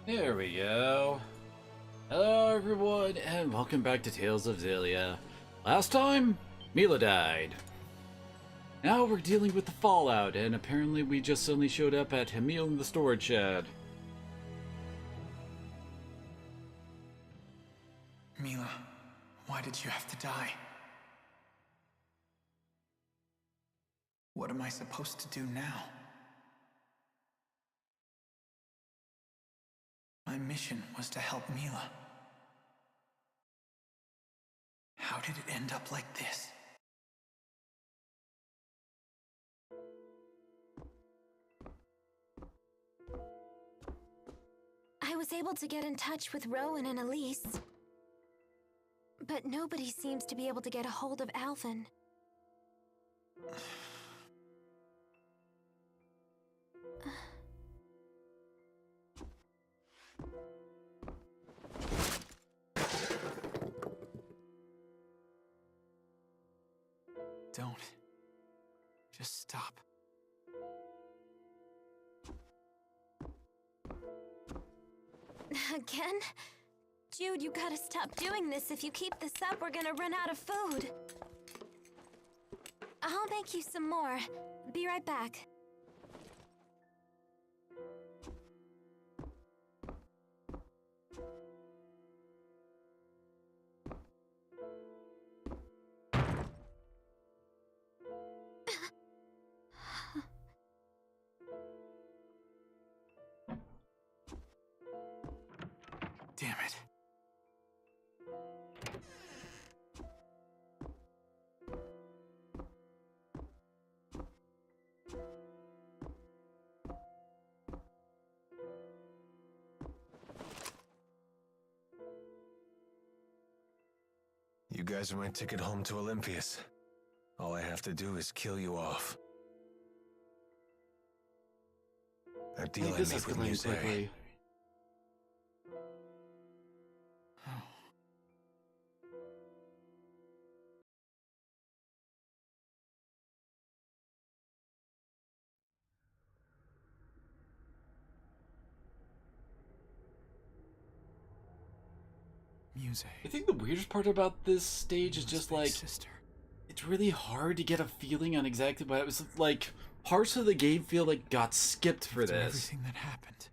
There we go. Hello everyone, and welcome back to Tales of Xillia. Last time, Mila died. Now we're dealing with the fallout, and apparently we just suddenly showed up at Hamil in the storage shed. Mila, why did you have to die? What am I supposed to do now? My mission was to help Mila. How did it end up like this? I was able to get in touch with Rowan and Elise, but nobody seems to be able to get a hold of Alvin. Don't. Just stop. Again? Jude, you gotta stop doing this. If you keep this up, we're gonna run out of food. I'll make you some more. Be right back. Damn it. You guys are my ticket home to Olympias. All I have to do is kill you off. That deal I This made is with going Muzet. quickly. Muzet. I think the weirdest part about this stage is just like, sister. it's really hard to get a feeling on exactly what it was like. Parts of the game feel like got skipped for After this. everything that happened,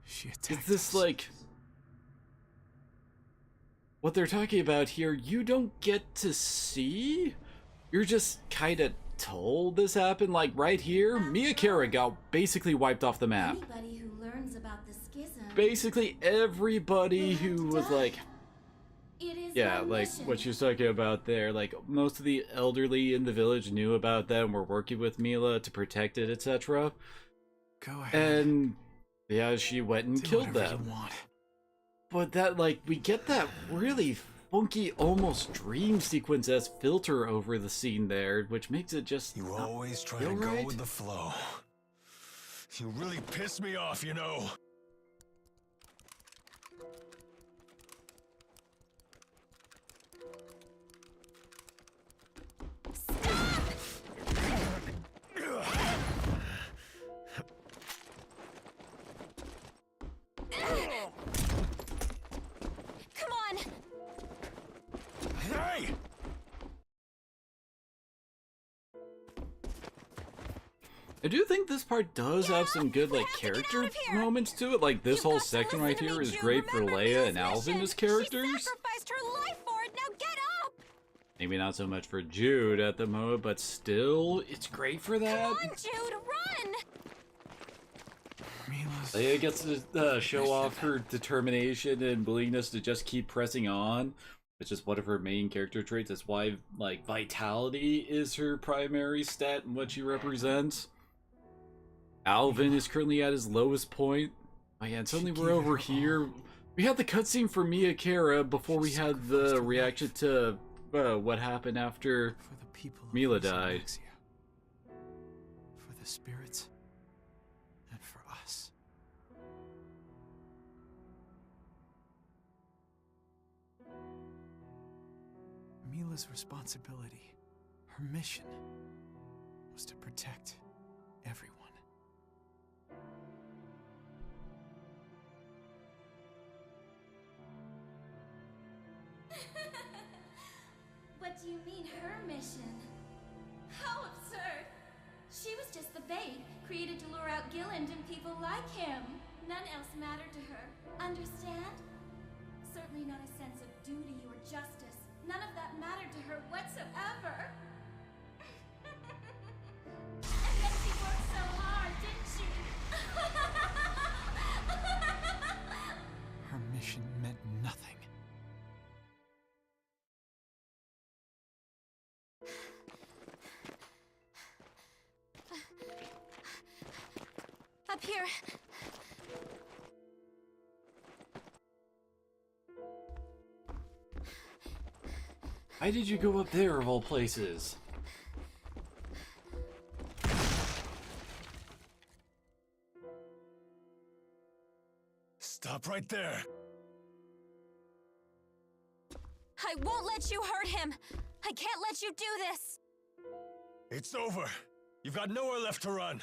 she attacked Is this us. like what they're talking about here? You don't get to see. You're just kind of told this happened. Like right here, Mia Kara got basically wiped off the map. Anybody who learns about the schism. Basically everybody who was like, It is yeah, my like mission. what she was talking about there. Like most of the elderly in the village knew about them, were working with Mila to protect it, etc. Go ahead. And yeah, she went and Do killed whatever them. you want. But that, like, we get that really funky, almost dream sequence as filter over the scene there, which makes it just You not always try feel to go right. with the flow. You really piss me off, you know. Come on! Hey! I do think this part does have some good, like, have to get out character of here. moments to it. Like, this You've whole got to section listen right to me, here is Jude. great for Remember Leia Mila's and Alvin mission. as characters. She sacrificed her life for it. Now get up! Maybe not so much for Jude at the moment, but still, it's great for that. Come on, Jude, run! Mila's... Leia gets to show off her determination and willingness to just keep pressing on, which is one of her main character traits. That's why, like, vitality is her primary stat and what she represents. Alvin is currently at his lowest point. Oh yeah, and suddenly we're over here. We had the cutscene for Mia Kara before we had the reaction to what happened after For the people of Mila East died. Alexia. For the spirits. And for us. Mila's responsibility, her mission, was to protect everyone. What do you mean, her mission? How absurd! She was just the bait, created to lure out Gilland and people like him. None else mattered to her. Understand? Certainly not a sense of duty or justice. None of that mattered to her whatsoever. And then she worked so hard, didn't she? Her mission meant nothing. Up here. Why did you go up there of all places? Stop right there. I won't let you hurt him. I can't let you do this. It's over. You've got nowhere left to run.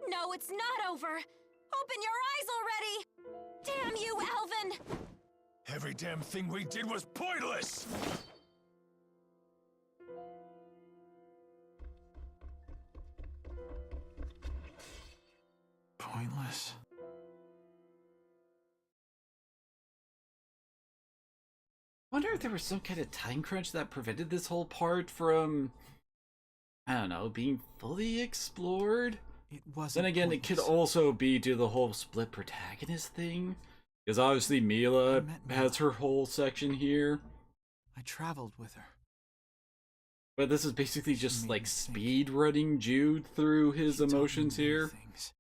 No, it's not over. Open your eyes already. Damn you, Alvin. Every damn thing we did was pointless! Pointless. Wonder if there was some kind of time crunch that prevented this whole part from, I don't know, being fully explored? It wasn't. Then again, it could pointless. also be due to the whole split protagonist thing. Because obviously Mila I met has Mila. her whole section here. I traveled with her. But this is basically She just made like me think. speed running Jude through his She taught me emotions many here. things.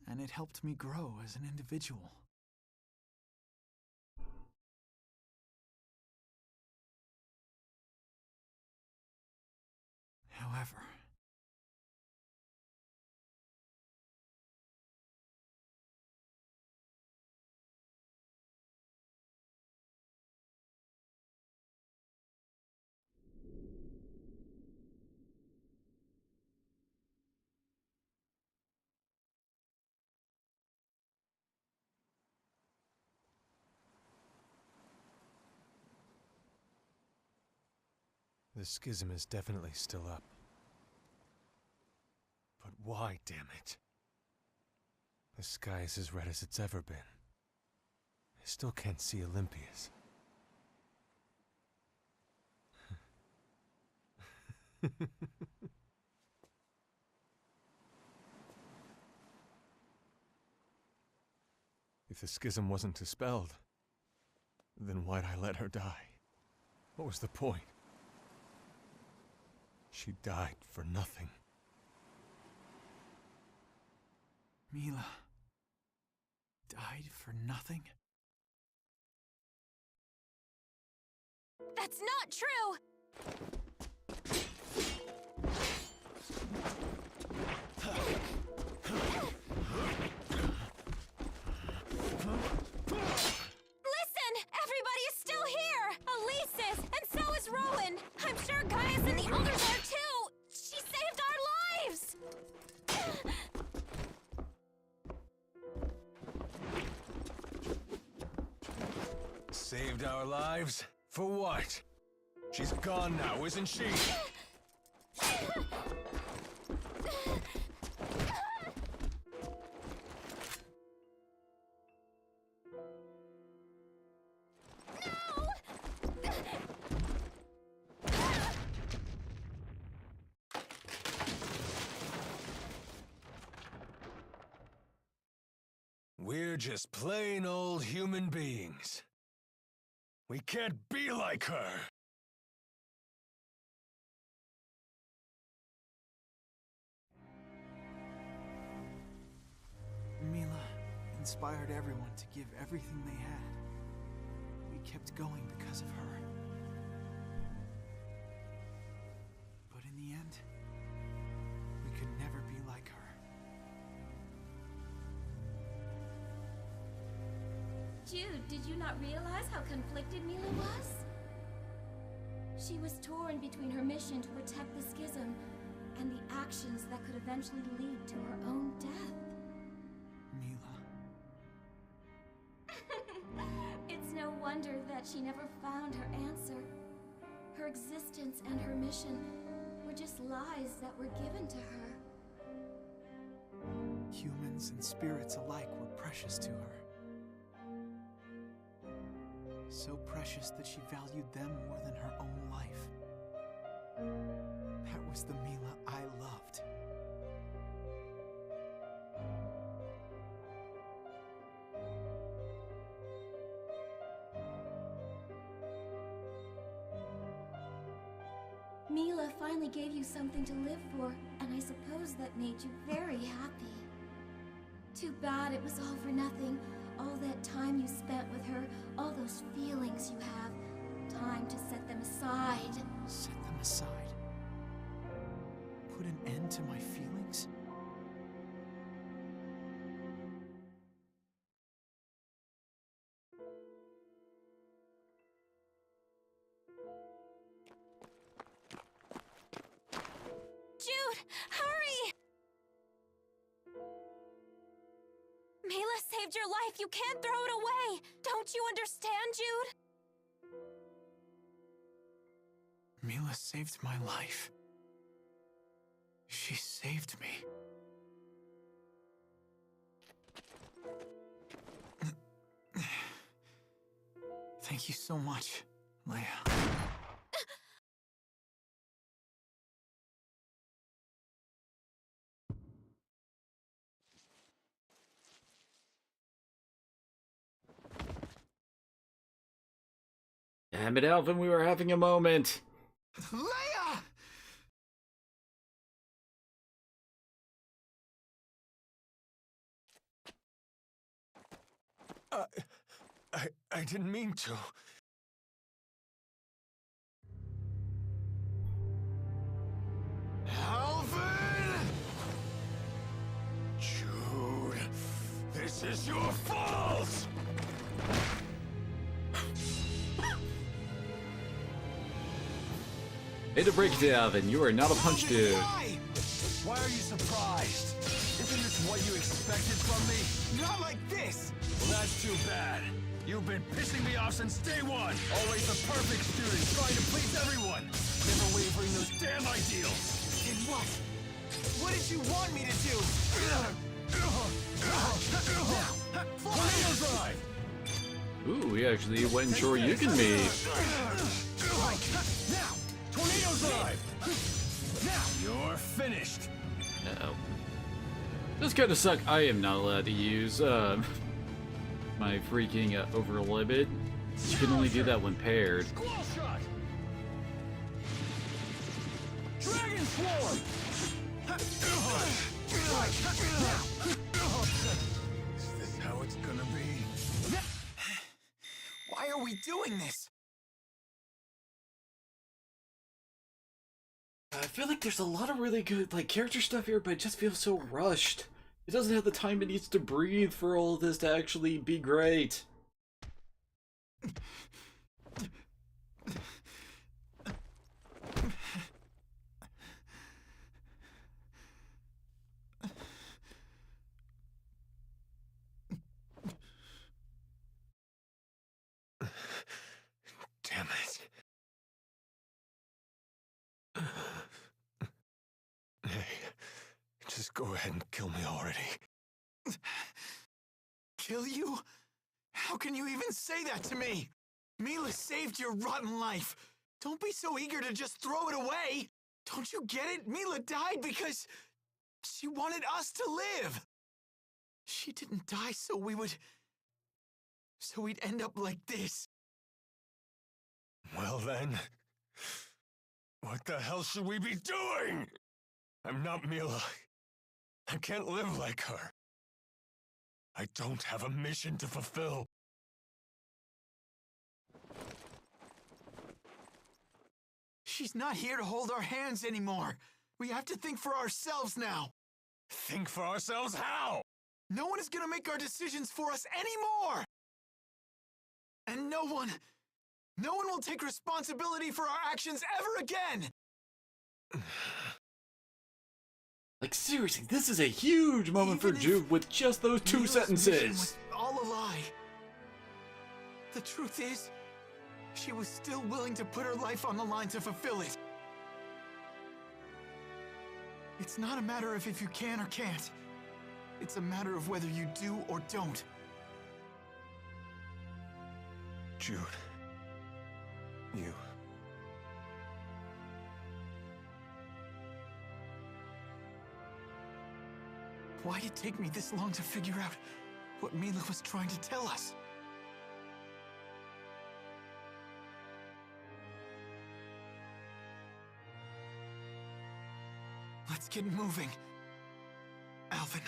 And it helped me grow as an individual. However, The schism is definitely still up. But why, damn it? The sky is as red as it's ever been. I still can't see Olympias. If the schism wasn't dispelled, then why'd I let her die? What was the point? She died for nothing. Mila died for nothing? That's not true. Listen! Everybody is still here! Elise is, and so is Rowan! I'm sure Gaius and the others are too! She saved our lives! Saved our lives? For what? She's gone now, isn't she? We're just plain old human beings. We can't be like her! Mila inspired everyone to give everything they had. We kept going because of her. But in the end, we could never be like her. Jude, did you not realize how conflicted Mila was? She was torn between her mission to protect the schism and the actions that could eventually lead to her own death. Mila, that she never found her answer. Her existence and her mission were just lies that were given to her. Humans and spirits alike were precious to her. So precious that she valued them more than her own life. That was the Mila I loved. Mila finally gave you something to live for, and I suppose that made you very happy. Too bad it was all for nothing. All that time you spent with her, all those feelings you have. Time to set them aside. Set them aside? Put an end to my feelings? Jude, hurry! Mila saved your life. You can't throw it away. Don't you understand, Jude? Mila saved my life. She saved me. Thank you so much, Leia. Damn it, Alvin, we were having a moment. Leia! I didn't mean to. Alvin! Jude, this is your fault! Hey, to break it to Alvin, you are not a punch dude. Why? Why are you surprised? Isn't this what you expected from me? Not like this! Well, that's too bad. You've been pissing me off since day one. Always the perfect student, trying to please everyone. Never wavering those damn ideals. In what? What did you want me to do? Tornado drive! Ooh, we actually went Shoryuken me. Now! Tornado drive! Now! You're finished! Uh-oh. This kind of suck. I am not allowed to use my freaking over limit. You can only do that when paired. Squall shot! Dragon swarm! Is this how it's gonna be? Why are we doing this? I feel like there's a lot of really good character stuff here, but it just feels so rushed. It doesn't have the time it needs to breathe for all of this to actually be great. Damn it. Hey, just go ahead and kill me already. Kill you? How can you even say that to me? Mila saved your rotten life. Don't be so eager to just throw it away. Don't you get it? Mila died because she wanted us to live. She didn't die so we'd end up like this. Well then, what the hell should we be doing? I'm not Mila. I can't live like her. I don't have a mission to fulfill. She's not here to hold our hands anymore. We have to think for ourselves now. Think for ourselves how? No one is gonna make our decisions for us anymore! And no one will take responsibility for our actions ever again! Like, seriously, this is a huge moment for Even if Jude with just those two Mila's mission sentences. was all a lie. The truth is, she was still willing to put her life on the line to fulfill it. It's not a matter of if you can or can't. It's a matter of whether you do or don't. Jude. You. Why'd it take me this long to figure out what Mila was trying to tell us? Let's get moving. Alvin.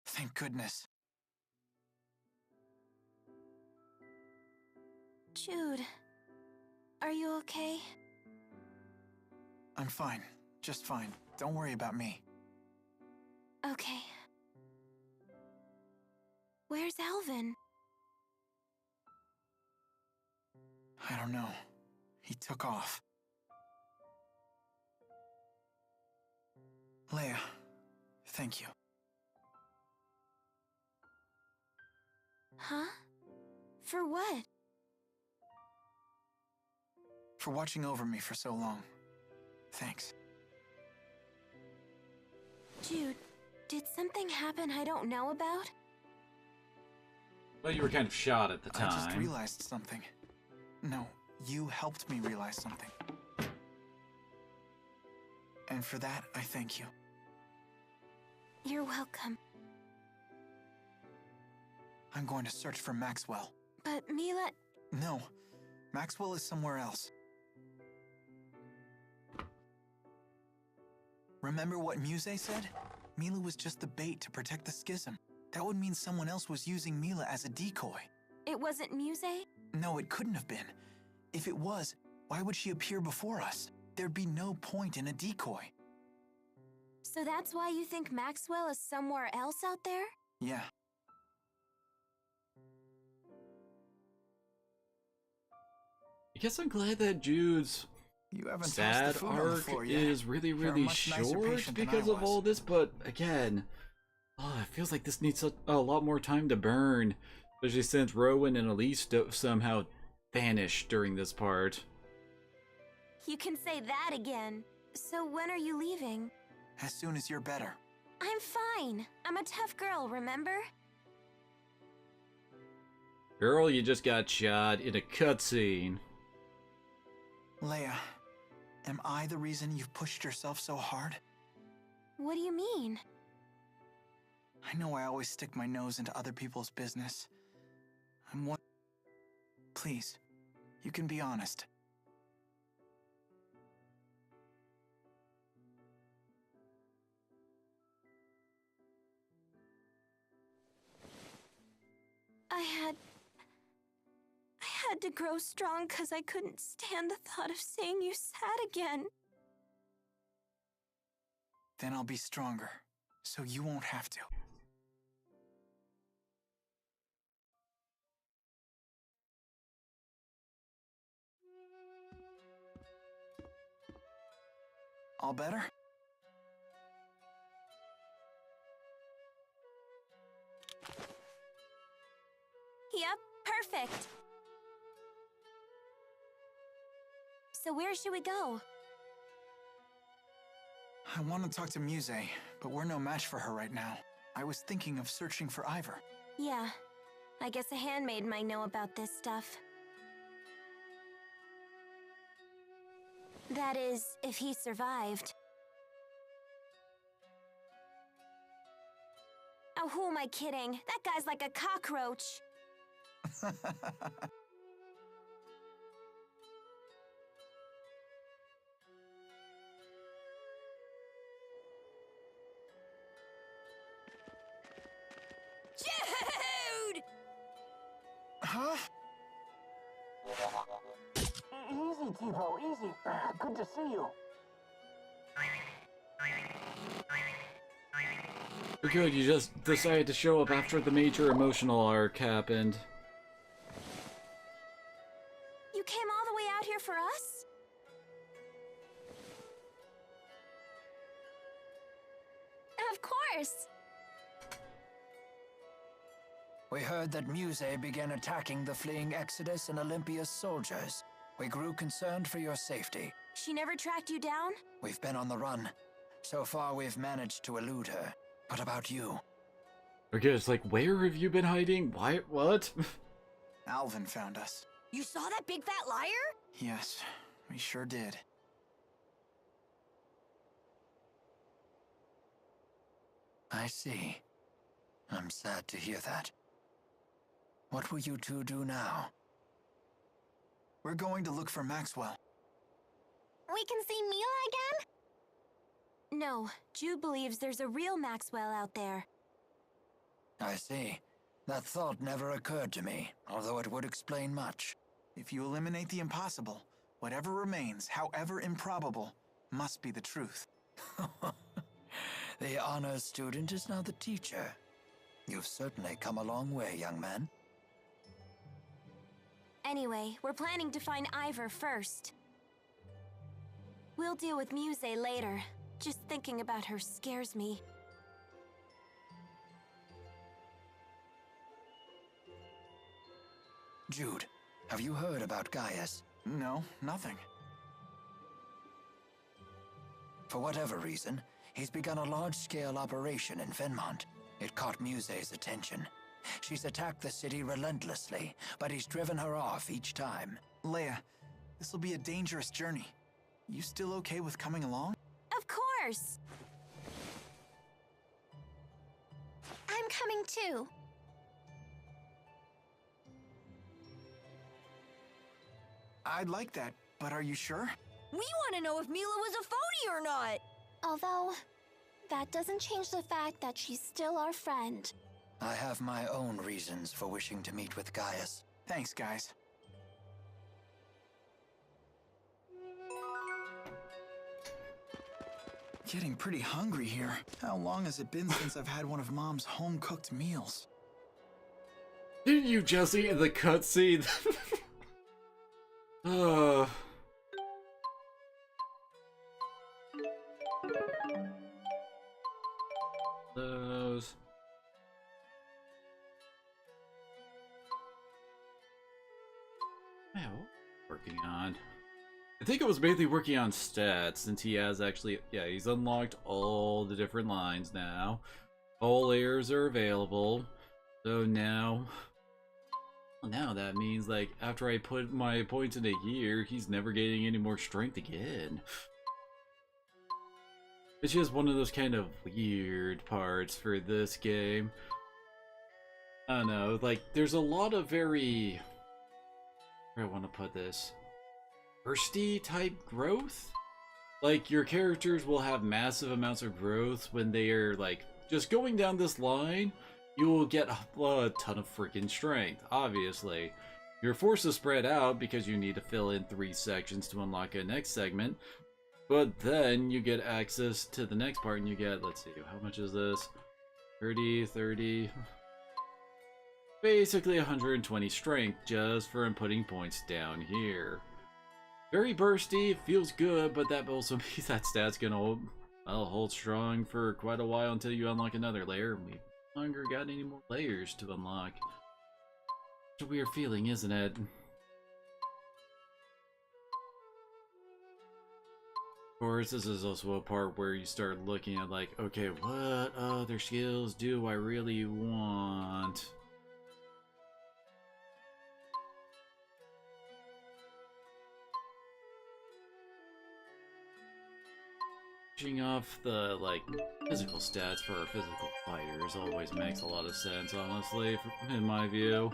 Thank goodness. Jude, are you okay? I'm fine. Just fine. Don't worry about me. Okay. Where's Alvin? I don't know. He took off. Leia, thank you. Huh? For what? For watching over me for so long. Thanks. Jude, did something happen I don't know about? Well, you were kind of shot at the time. I just realized something. No, you helped me realize something. And for that, I thank you. You're welcome. I'm going to search for Maxwell. But Mila... No, Maxwell is somewhere else. Remember what Muzet said? Mila was just the bait to protect the schism. That would mean someone else was using Mila as a decoy. It wasn't Muzet? No, it couldn't have been. If it was, why would she appear before us? There'd be no point in a decoy. So that's why you think Maxwell is somewhere else out there? Yeah. I guess I'm glad that Jude's You haven't tossed sad the food on the arc floor yet. is really, You're a really much nicer short patient than because I of was. all this, but again, it feels like this needs a lot more time to burn, especially since Rowan and Elise somehow vanished during this part. You can say that again. So when are you leaving? As soon as you're better. I'm fine. I'm a tough girl, remember? Girl, you just got shot in a cutscene. Leia, am I the reason you've pushed yourself so hard? What do you mean? I know I always stick my nose into other people's business. I'm one. Please, you can be honest. I had to grow strong because I couldn't stand the thought of seeing you sad again. Then I'll be stronger, so you won't have to. All better? Yep, perfect. So where should we go? I want to talk to Muzet, but we're no match for her right now. I was thinking of searching for Ivor. Yeah, I guess a handmaid might know about this stuff. That is, if he survived. Oh, who am I kidding? That guy's like a cockroach. Easy, T-Bo, easy. Good to see you. Good, you just decided to show up after the major emotional arc happened. You came all the way out here for us? Of course. We heard that Muzet began attacking the fleeing Exodus and Olympia's soldiers. We grew concerned for your safety. She never tracked you down? We've been on the run. So far, we've managed to elude her. What about you? Okay, it's like, where have you been hiding? Why? What? Alvin found us. You saw that big fat liar? Yes, we sure did. I see. I'm sad to hear that. What will you two do now? We're going to look for Maxwell. We can see Mila again? No, Jude believes there's a real Maxwell out there. I see. That thought never occurred to me, although it would explain much. If you eliminate the impossible, whatever remains, however improbable, must be the truth. The honors student is now the teacher. You've certainly come a long way, young man. Anyway, we're planning to find Ivor first. We'll deal with Muzet later. Just thinking about her scares me. Jude, have you heard about Gaius? No, nothing. For whatever reason, he's begun a large-scale operation in Fenmont. It caught Muset's attention. She's attacked the city relentlessly, but he's driven her off each time. Leia, this'll be a dangerous journey. You still okay with coming along? Of course! I'm coming too. I'd like that, but are you sure? We want to know if Mila was a phony or not! Although, that doesn't change the fact that she's still our friend. I have my own reasons for wishing to meet with Gaius. Thanks, guys. Getting pretty hungry here. How long has it been since I've had one of Mom's home-cooked meals? Didn't you just see in the cutscene? Those. Working on. I think it was mainly working on stats, since he has actually, yeah, he's unlocked all the different lines now. All layers are available. So now that means, like, after I put my points in a year, he's never getting any more strength again. It's just one of those kind of weird parts for this game. I don't know, like, there's a lot of very... where do I want to put this? Bursty type growth? Like, your characters will have massive amounts of growth when they are, like, just going down this line. You will get a ton of freaking strength, obviously. You're forced to spread out because you need to fill in 3 sections to unlock a next segment. But then you get access to the next part and you get, let's see, how much is this? 30. Basically 120 strength just for inputting points down here. Very bursty, feels good, but that also means that stat's gonna hold strong for quite a while until you unlock another layer. We no longer got any more layers to unlock. It's a weird feeling, isn't it? Of course, this is also a part where you start looking at, like, okay, what other skills do I really want? Pushing off the, like, physical stats for our physical fighters always makes a lot of sense, honestly, in my view.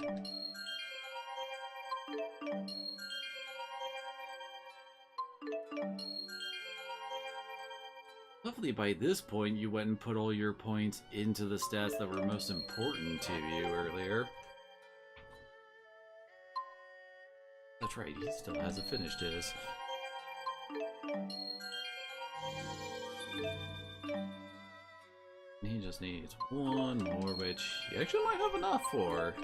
Hopefully by this point you went and put all your points into the stats that were most important to you earlier. That that's right, he still hasn't finished his. He just needs one more, which he actually might have enough for.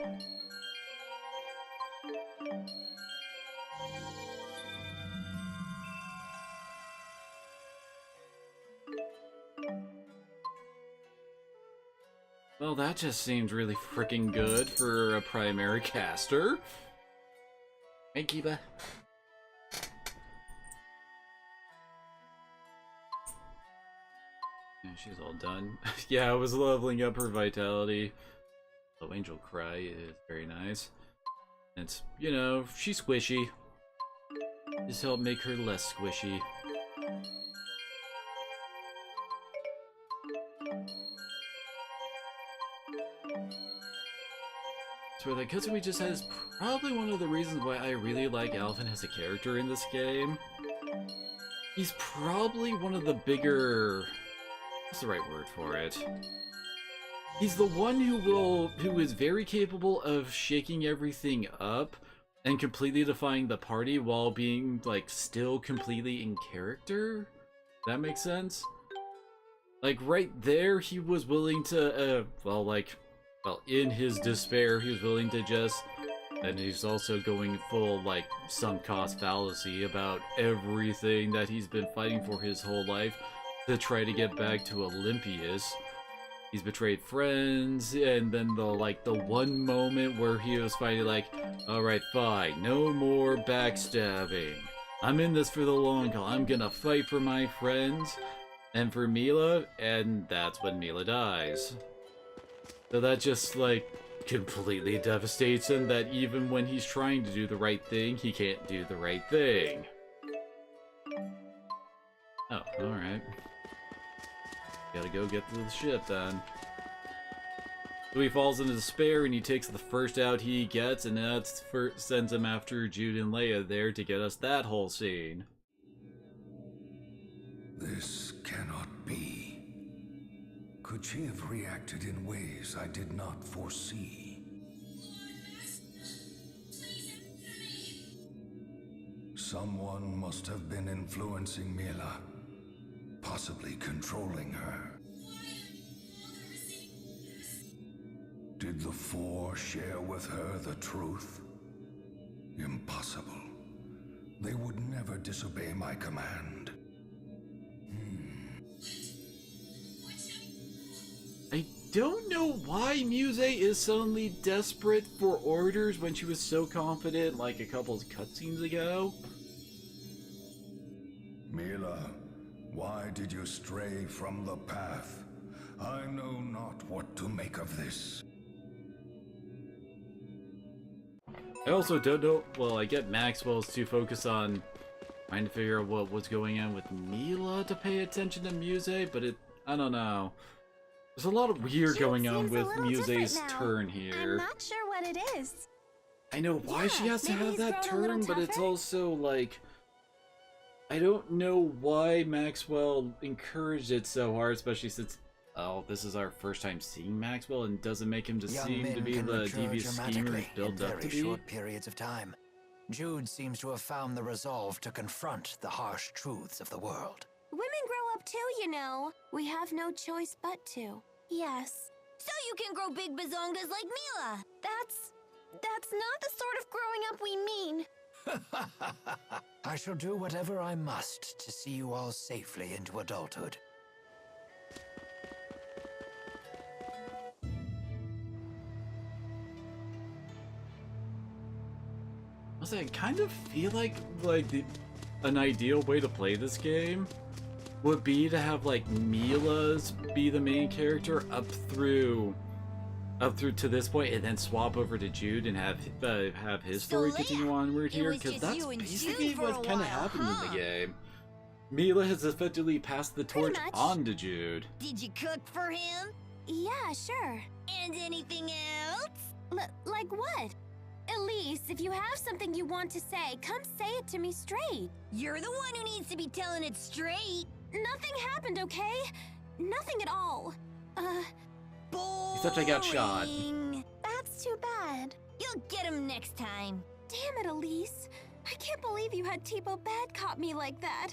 Well, that just seems really freaking good for a primary caster. Hey, Kiba. Yeah, she's all done. Yeah, I was leveling up her vitality. Oh, Angel Cry is very nice. It's, you know, she's squishy. Just help make her less squishy. So that Katsumi just has probably one of the reasons why I really like Alvin as a character in this game. He's probably one of the bigger... what's the right word for it? He's the one who is very capable of shaking everything up and completely defying the party while being, like, still completely in character? That makes sense? Like, right there, he was willing to, in his despair, he was willing to just... and he's also going full, like, sunk cost fallacy about everything that he's been fighting for his whole life to try to get back to Olympias. He's betrayed friends, and then the one moment where he was finally like, alright, fine, no more backstabbing. I'm in this for the long haul. I'm gonna fight for my friends and for Mila, and that's when Mila dies. So that just, like, completely devastates him that even when he's trying to do the right thing, he can't do the right thing. Oh, alright. Gotta go get to the ship then. So he falls into despair and he takes the first out he gets, and that sends him after Jude and Leia there to get us that whole scene. This cannot be. Could she have reacted in ways I did not foresee? Someone must have been influencing Mila, possibly controlling her. Did the Four share with her the truth? Impossible. They would never disobey my command. I don't know why Muzet is suddenly desperate for orders when she was so confident like a couple of cutscenes ago. Mila, why did you stray from the path? I know not what to make of this. I also don't know, well, I get Maxwell's to focus on trying to figure out what's going on with Mila to pay attention to Muzet, but I don't know. There's a lot of weird going on with Muset's turn here. I'm not sure what it is. I know why she has to maybe have he's that grown a little turn, but it's tougher? also like... I don't know why Maxwell encouraged it so hard, especially since, oh, this is our first time seeing Maxwell, and doesn't make him Young seem men to be can the mature devious schemer dramatically he's built in up very to be. short periods of time. Jude seems to have found the resolve to confront the harsh truths of the world. Women grow up too, you know. We have no choice but to. Yes. So you can grow big bazongas like Mila. That's not the sort of growing up we mean. I shall do whatever I must to see you all safely into adulthood. I kind of feel like an ideal way to play this game would be to have like Mila's be the main character up through to this point, and then swap over to Jude and have his story So, continue Leia, onward it here, was because just that's you and basically Jude for what a kind of while, happened in huh? the game. Mila has effectively passed the torch much. on to Jude. Did you cook for him? Yeah, sure. And anything else? Like what? Elise, if you have something you want to say, come say it to me straight. You're the one who needs to be telling it straight. Nothing happened, okay? Nothing at all. Boring. Except I got shot. That's too bad. You'll get him next time. Damn it, Elise. believe you had Tipo bad cop me like that.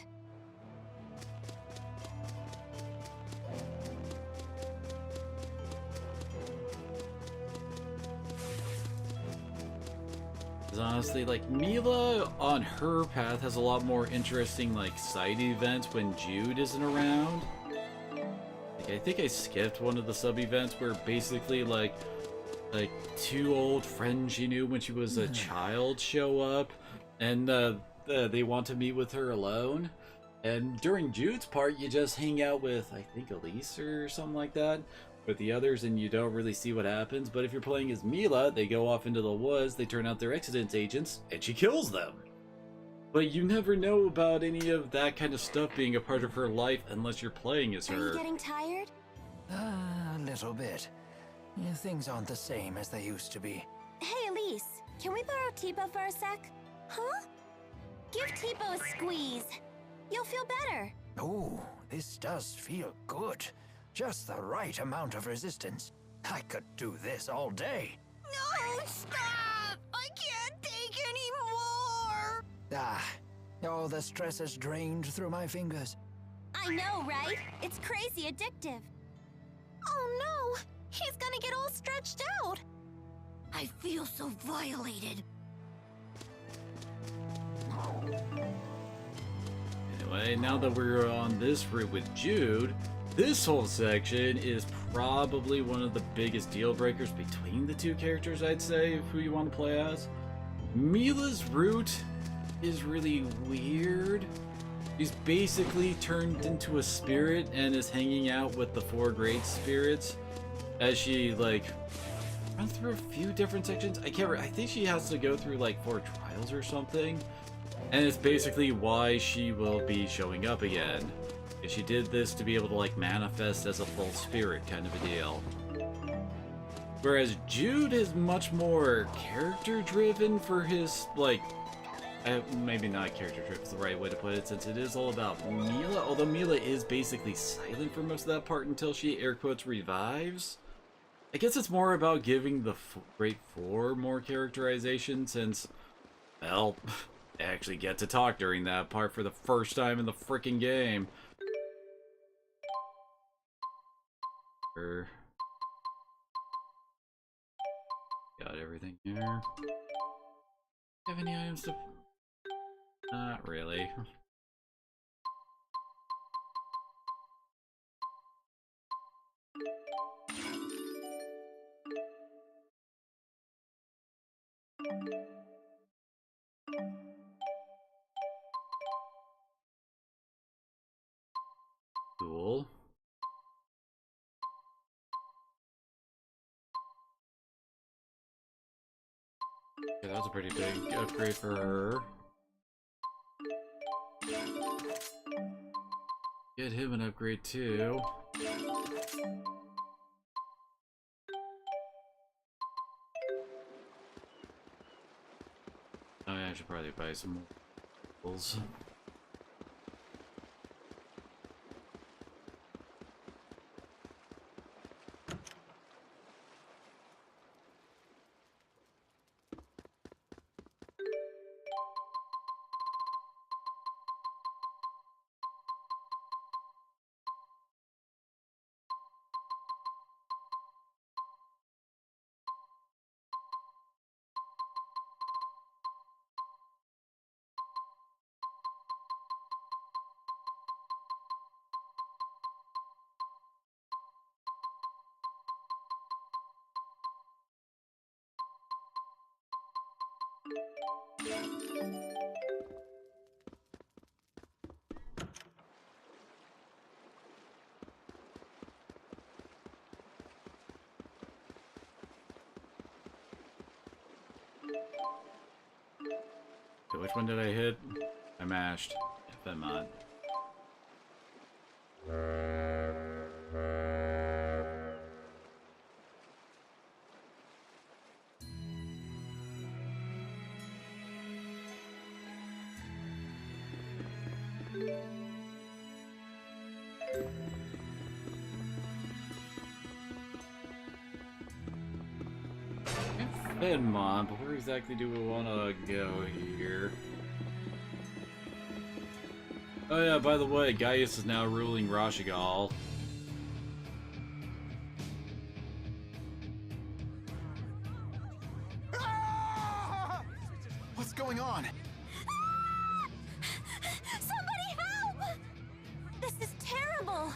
Honestly, like, Mila on her path has a lot more interesting, like, side events when Jude isn't around. Like, I think I skipped one of the sub events where basically like two old friends she knew when she was a child show up, and they want to meet with her alone. And during Jude's part, you just hang out with, I think, Elise or something like that, with the others, and you don't really see what happens. But if you're playing as Mila, they go off into the woods, they turn out they're accident agents, and she kills them. But you never know about any of that kind of stuff being a part of her life unless you're playing as Are her. you getting tired? A little bit. Yeah, things aren't the same as they used to be. Hey, Elise, can we borrow Tipo for a sec? Huh? Give Tipo a squeeze. You'll feel better. Oh, this does feel good. Just the right amount of resistance. I could do this all day. No, stop! I can't take any more! All the stress is drained through my fingers. I know, right? It's crazy addictive. Oh no! He's gonna get all stretched out! I feel so violated. Anyway, now that we're on this route with Jude, this whole section is probably one of the biggest deal breakers between the two characters, I'd say, who you want to play as. Mila's route is really weird. She's basically turned into a spirit and is hanging out with the four great spirits as she, like, runs through a few different sections. I think she has to go through, like, 4 trials or something. And it's basically why she will be showing up again. She did this to be able to, like, manifest as a full spirit kind of a deal. Whereas Jude is much more character-driven for his, like, maybe not character-driven is the right way to put it, since it is all about Mila, although Mila is basically silent for most of that part until she, air quotes, revives. I guess it's more about giving the Great Four more characterization, since, well, I actually get to talk during that part for the first time in the frickin' game. Got everything here. Have any items to... Not really. Cool. Yeah, that's a pretty big upgrade for her. Get him an upgrade too. Oh yeah, I should probably buy some more tools. Okay, which one did I hit? I mashed. If I'm on. Come on, but where exactly do we want to go here? Oh yeah, by the way, Gaius is now ruling Rashigal. What's going on? Somebody help! This is terrible.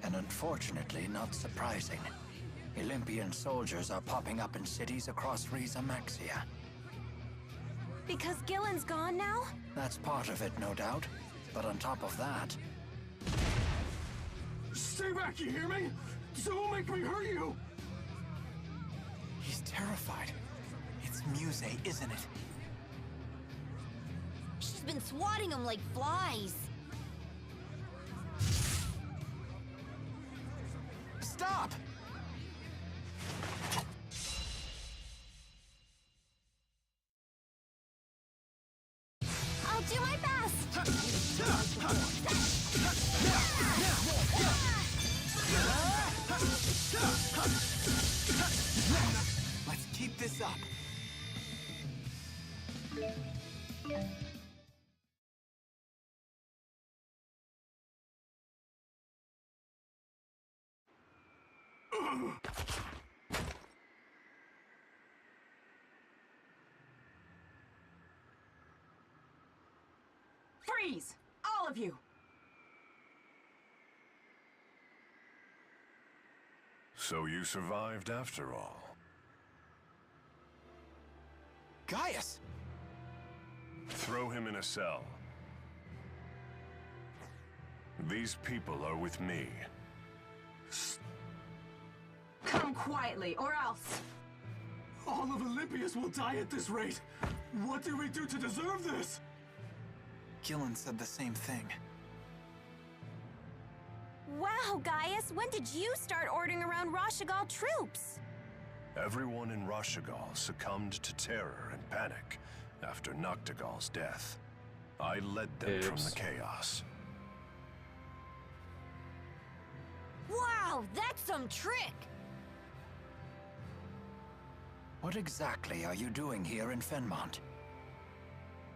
And unfortunately, not surprising. Olympian soldiers are popping up in cities across Riza Maxia. Because Gillen's gone now? That's part of it, no doubt. But on top of that, Stay back, you hear me? Don't make me hurt you! He's terrified. It's Muzet, isn't it? She's been swatting them like flies. Stop! I'll do my best. Let's keep this up. Freeze! All of you! So you survived after all. Gaius! Throw him in a cell. These people are with me. Come quietly, or else! All of Olympius will die at this rate! What did we do to deserve this? Gillen said the same thing. Wow, Gaius, when did you start ordering around Rashigal troops? Everyone in Rashigal succumbed to terror and panic after Noctigal's death. I led them from the chaos. Wow, that's some trick! what exactly are you doing here in Fenmont?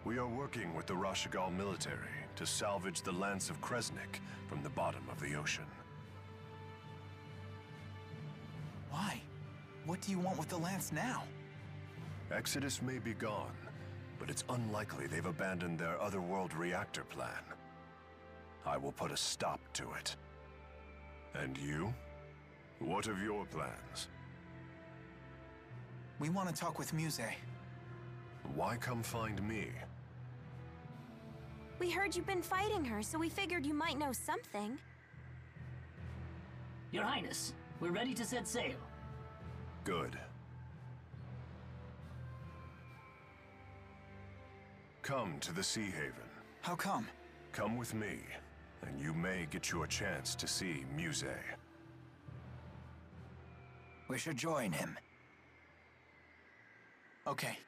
We are working with the Rashigal military to salvage the Lance of Kresnik from the bottom of the ocean. Why? What do you want with the lance now? Exodus may be gone, but it's unlikely they've abandoned their otherworld reactor plan. I will put a stop to it. And you? What of your plans? We want to talk with Muzet. Why come find me? We heard you've been fighting her, so we figured you might know something. Your Highness, we're ready to set sail. Good. Come to the Sea Haven. How come? Come with me, and you may get your chance to see Muzet. We should join him. Okay.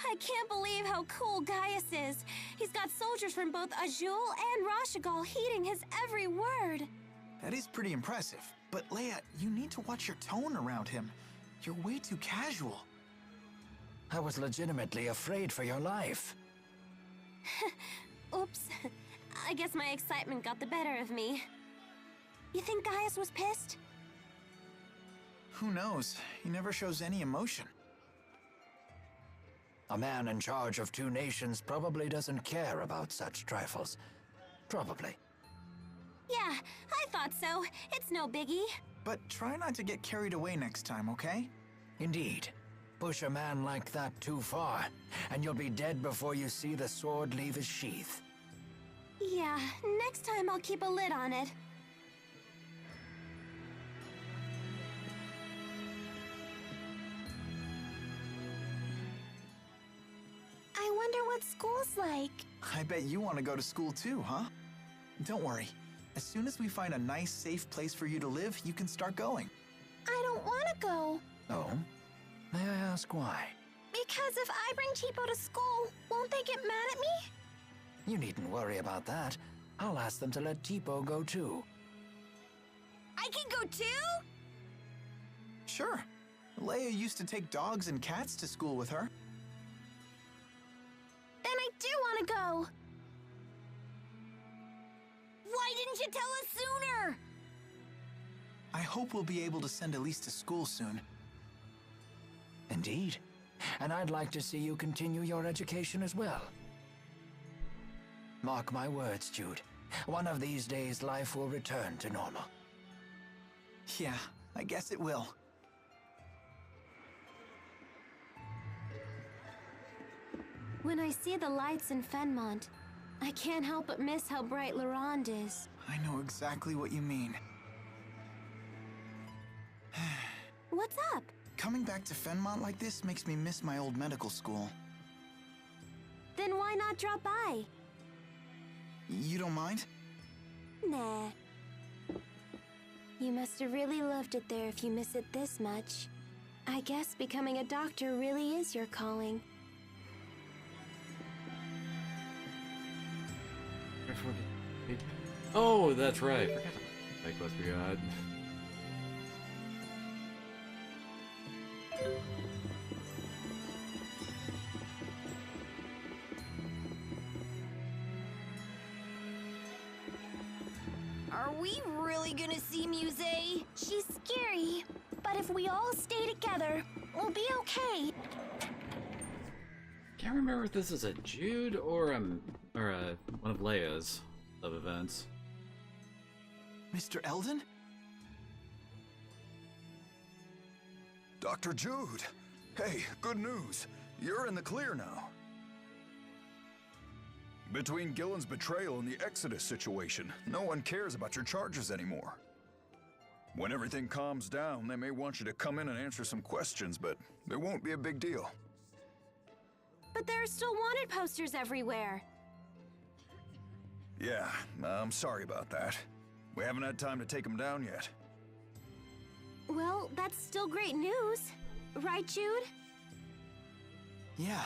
I can't believe how cool Gaius is. He's got soldiers from both Azul and Rashigal heeding his every word. That is pretty impressive. But Leia, you need to watch your tone around him. You're way too casual. I was legitimately afraid for your life. Oops. I guess my excitement got the better of me. You think Gaius was pissed? Who knows? He never shows any emotion. A man in charge of two nations probably doesn't care about such trifles. Probably. Yeah, I thought so. It's no biggie. But try not to get carried away next time, okay? Indeed. Push a man like that too far, and you'll be dead before you see the sword leave his sheath. Yeah, next time I'll keep a lid on it. I wonder what school's like. I bet you want to go to school too, huh? Don't worry. As soon as we find a nice, safe place for you to live, you can start going. I don't want to go. Oh? May I ask why? Because if I bring Tipo to school, won't they get mad at me? You needn't worry about that. I'll ask them to let Tipo go too. I can go too? Sure. Leia used to take dogs and cats to school with her. Then I do want to go. Why didn't you tell us sooner? I hope we'll be able to send Elise to school soon. Indeed. And I'd like to see you continue your education as well. Mark my words, Jude. One of these days, life will return to normal. Yeah, I guess it will. When I see the lights in Fenmont, I can't help but miss how bright Laurent is. I know exactly what you mean. What's up? Coming back to Fenmont like this makes me miss my old medical school. Then why not drop by? You don't mind? Nah. You must have really loved it there if you miss it this much. I guess becoming a doctor really is your calling. Oh, that's right. I quest we got. Are we really gonna see Muzet? She's scary, but if we all stay together, we'll be okay. Can't remember if this is a Jude or one of Leia's of events. Mr. Eldon? Dr. Jude! Hey, good news. You're in the clear now. Between Gillen's betrayal and the Exodus situation, no one cares about your charges anymore. When everything calms down, they may want you to come in and answer some questions, but it won't be a big deal. But there are still wanted posters everywhere. Yeah, I'm sorry about that. We haven't had time to take them down yet. Well, that's still great news. Right, Jude? Yeah.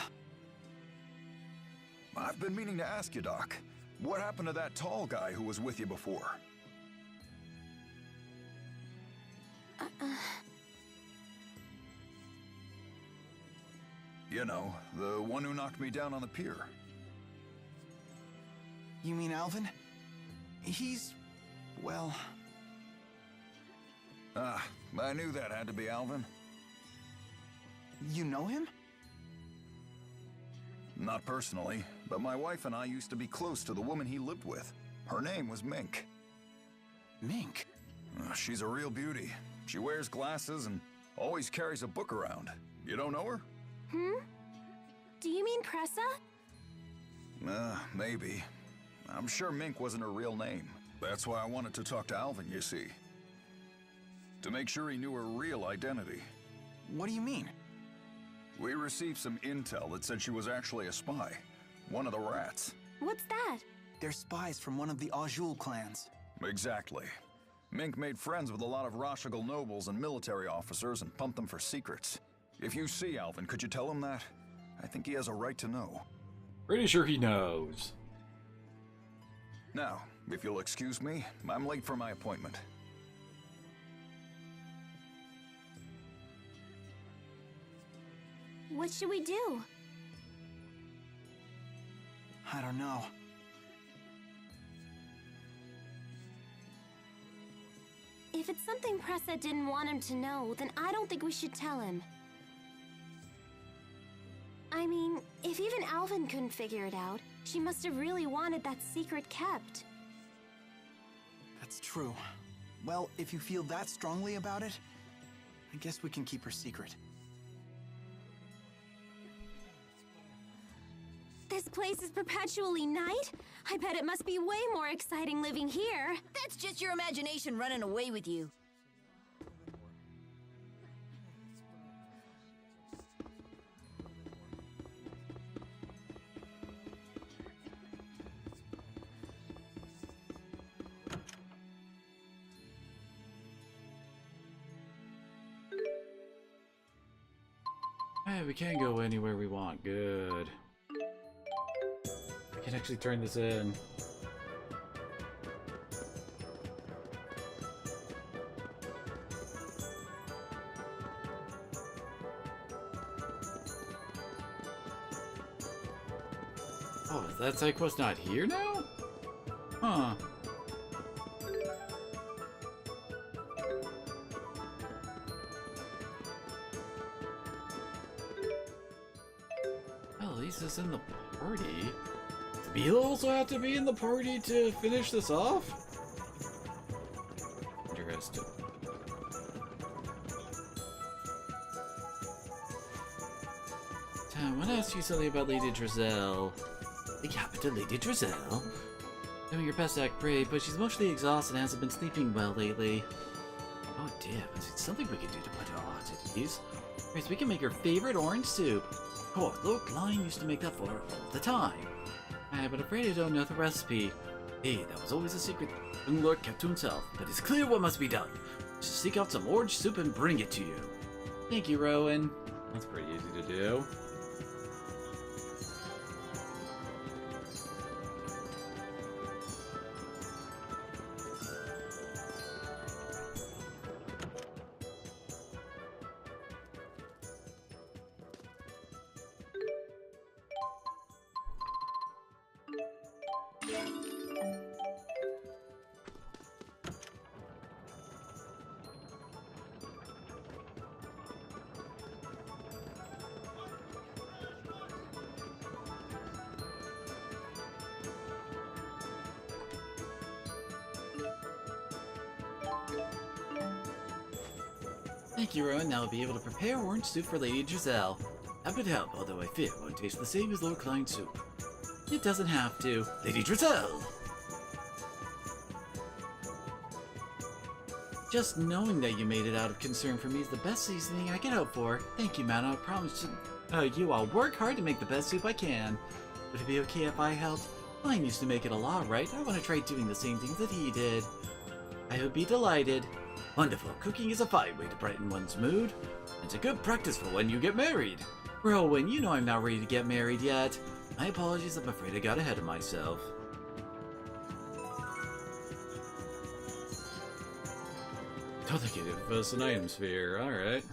I've been meaning to ask you, Doc. What happened to that tall guy who was with you before? You know, the one who knocked me down on the pier. You mean Alvin? He's... well... Ah, I knew that had to be Alvin. You know him? Not personally, but my wife and I used to be close to the woman he lived with. Her name was Mink. Mink? She's a real beauty. She wears glasses and always carries a book around. You don't know her? Do you mean Pressa? Maybe. I'm sure Mink wasn't her real name. That's why I wanted to talk to Alvin, you see. To make sure he knew her real identity. What do you mean? We received some intel that said she was actually a spy. One of the rats. What's that? They're spies from one of the Ajul clans. Exactly. Mink made friends with a lot of Rashagal nobles and military officers and pumped them for secrets. If you see Alvin, could you tell him that? I think he has a right to know. Pretty sure he knows. Now, if you'll excuse me, I'm late for my appointment. What should we do? I don't know. If it's something Pressa didn't want him to know, then I don't think we should tell him. I mean, if even Alvin couldn't figure it out, she must have really wanted that secret kept. That's true. Well, if you feel that strongly about it, I guess we can keep her secret. This place is perpetually night? I bet it must be way more exciting living here. That's just your imagination running away with you. Hey, we can go anywhere we want. Good. I can actually turn this in. Oh, that side quest not here now? Huh. Well, at least it's in the party. Does Mila also have to be in the party to finish this off? Interesting. I want to ask you something about Lady Drizel. What happened to Lady Drizel? Doing your best to act brave, but she's emotionally exhausted and hasn't been sleeping well lately. Oh damn, is it something we can do to put her at ease? Yes, we can make her favorite orange soup. Oh, look, Lion used to make that for her all the time. But afraid I don't know the recipe. Hey, that was always a secret Lord kept to himself, but it's clear what must be done. Just seek out some orange soup and bring it to you. Thank you, Rowan. That's pretty easy to do. Thank you, Rowan. Now I'll be able to prepare orange soup for Lady Giselle. That would help, although I fear it won't taste the same as Lord Klein's soup. It doesn't have to. Lady Giselle! Just knowing that you made it out of concern for me is the best seasoning I can hope for. Thank you, man. I promise you I'll work hard to make the best soup I can. Would it be okay if I helped? Klein used to make it a lot, right? I want to try doing the same things that he did. I would be delighted. Wonderful. Cooking is a fine way to brighten one's mood. It's a good practice for when you get married. Rowan, you know I'm not ready to get married yet. My apologies, I'm afraid I got ahead of myself. Don't think you gave us an item sphere. Alright.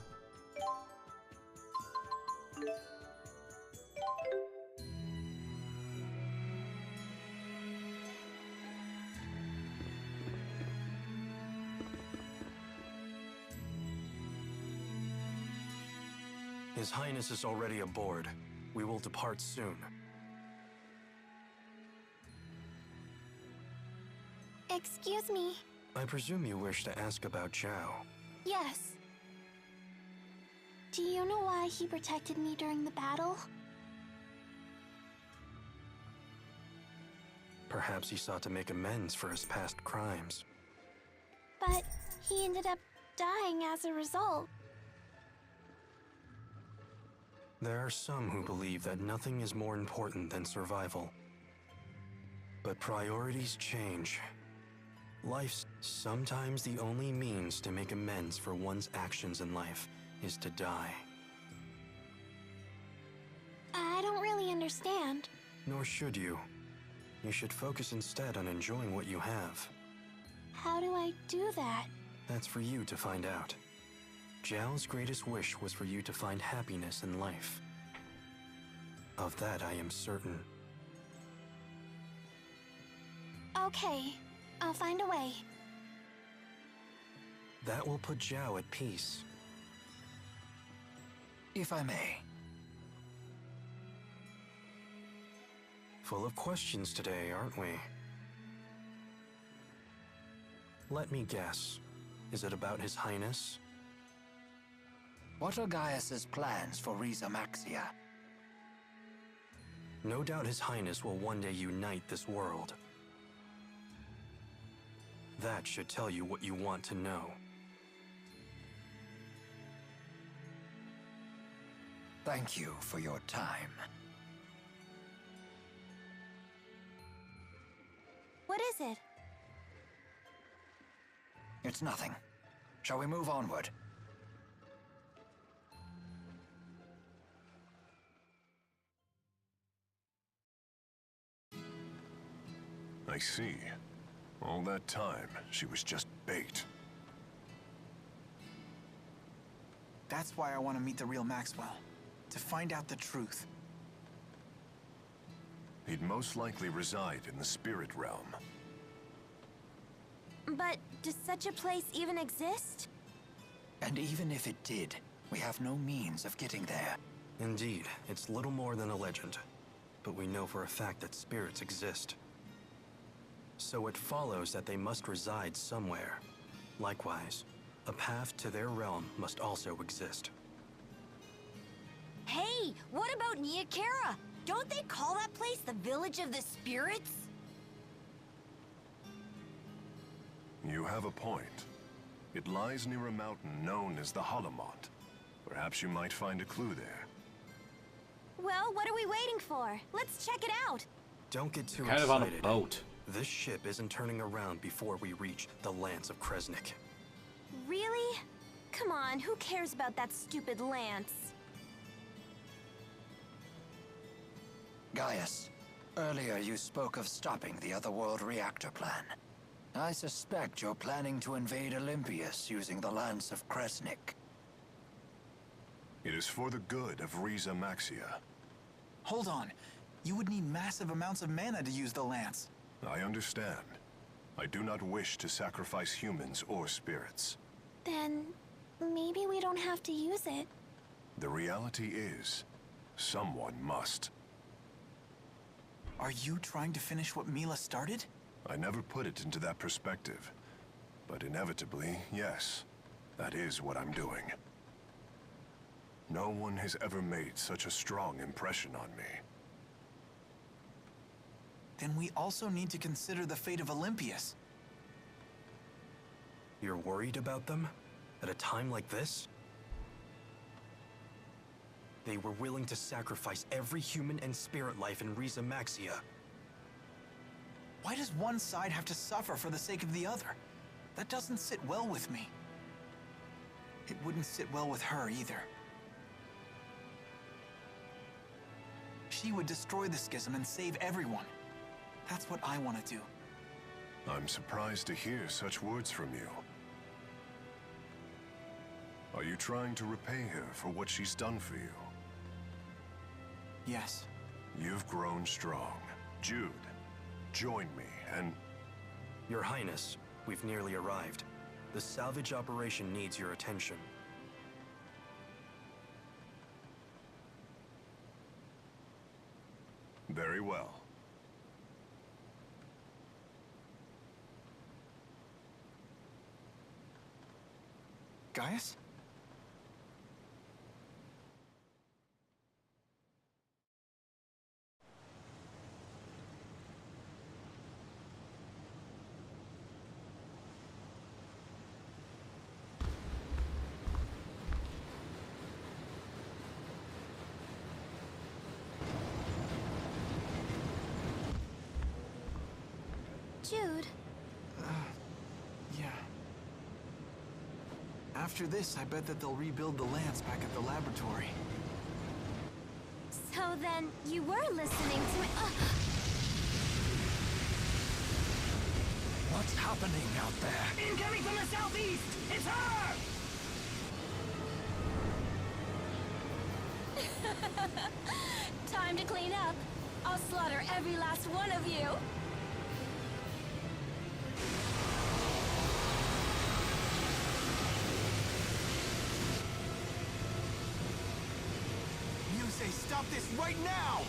His Highness is already aboard. We will depart soon. Excuse me. I presume you wish to ask about Zhao. Yes. Do you know why he protected me during the battle? Perhaps he sought to make amends for his past crimes. But he ended up dying as a result. There are some who believe that nothing is more important than survival. But priorities change. Life's sometimes the only means to make amends for one's actions in life is to die. I don't really understand. Nor should you. You should focus instead on enjoying what you have. How do I do that? That's for you to find out. Zhao's greatest wish was for you to find happiness in life. Of that I am certain. Okay, I'll find a way. That will put Zhao at peace. If I may. Full of questions today, aren't we? Let me guess. Is it about His Highness? What are Gaius's plans for Riza Maxia? No doubt His Highness will one day unite this world. That should tell you what you want to know. Thank you for your time. What is it? It's nothing. Shall we move onward? I see. All that time, she was just bait. That's why I want to meet the real Maxwell. To find out the truth. He'd most likely reside in the spirit realm. But does such a place even exist? And even if it did, we have no means of getting there. Indeed, it's little more than a legend. But we know for a fact that spirits exist. So it follows that they must reside somewhere. Likewise, a path to their realm must also exist. Hey, what about Niakara? Don't they call that place the Village of the Spirits? You have a point. It lies near a mountain known as the Holomont. Perhaps you might find a clue there. Well, what are we waiting for? Let's check it out. Don't get too Kind excited. of on a boat. This ship isn't turning around before we reach the Lance of Kresnik. Really? Come on, who cares about that stupid lance? Gaius, earlier you spoke of stopping the Otherworld reactor plan. I suspect you're planning to invade Olympias using the Lance of Kresnik. It is for the good of Riza Maxia. Hold on. You would need massive amounts of mana to use the lance. I understand. I do not wish to sacrifice humans or spirits. Then maybe we don't have to use it. The reality is, someone must. Are you trying to finish what Mila started? I never put it into that perspective. But inevitably, yes. That is what I'm doing. No one has ever made such a strong impression on me. Then we also need to consider the fate of Olympias. You're worried about them? At a time like this? They were willing to sacrifice every human and spirit life in Riza Maxia. Why does one side have to suffer for the sake of the other? That doesn't sit well with me. It wouldn't sit well with her either. She would destroy the schism and save everyone. That's what I want to do. I'm surprised to hear such words from you. Are you trying to repay her for what she's done for you? Yes. You've grown strong. Jude, join me and... Your Highness, we've nearly arrived. The salvage operation needs your attention. Very well. Gaius? Jude. Yeah. After this, I bet that they'll rebuild the lance back at the laboratory. So then, you were listening to me. What's happening out there? Incoming from the southeast! It's her! Time to clean up. I'll slaughter every last one of you. Muzet, stop this right now!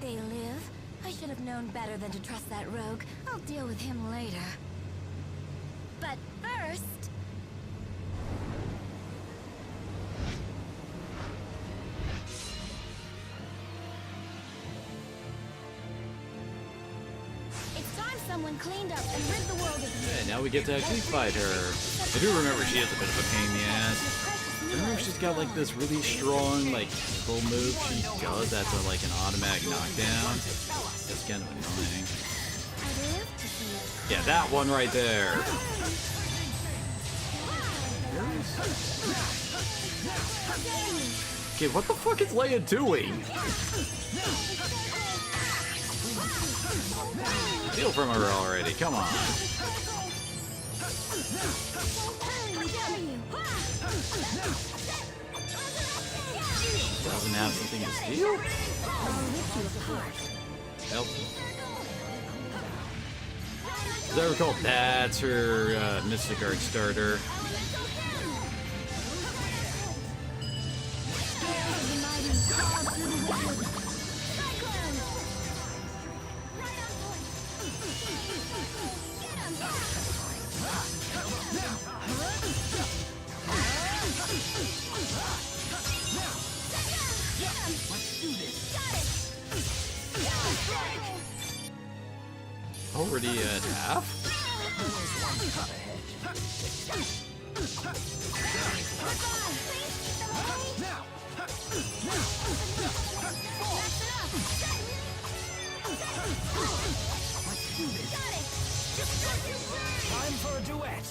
They live? I should have known better than to trust that rogue. I'll deal with him later. But first... it's time someone cleaned up and rid the world of you. Yeah, now we get to actually fight her. I do remember she is a bit of a pain in the ass. I don't know if she's got like this really strong like full move she does that's a, like an automatic knockdown. That's kind of annoying. Yeah, that one right there. Okay, what the fuck is Leia doing? Steal from her already, come on. doesn't have something to steal? Nope. As I recall, that's her Mystic Art starter. Already at half? Time for a duet.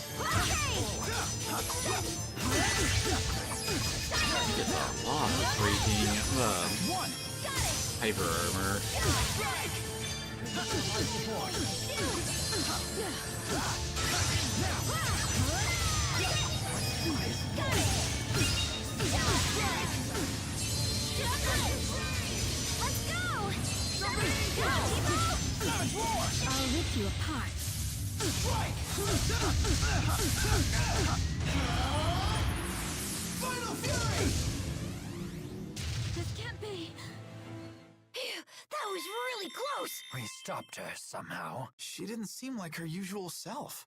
Get a lot of breaking hyper armor. I'll rip you apart. Final fury! This can't be. Phew, that was really close. We stopped her somehow. She didn't seem like her usual self.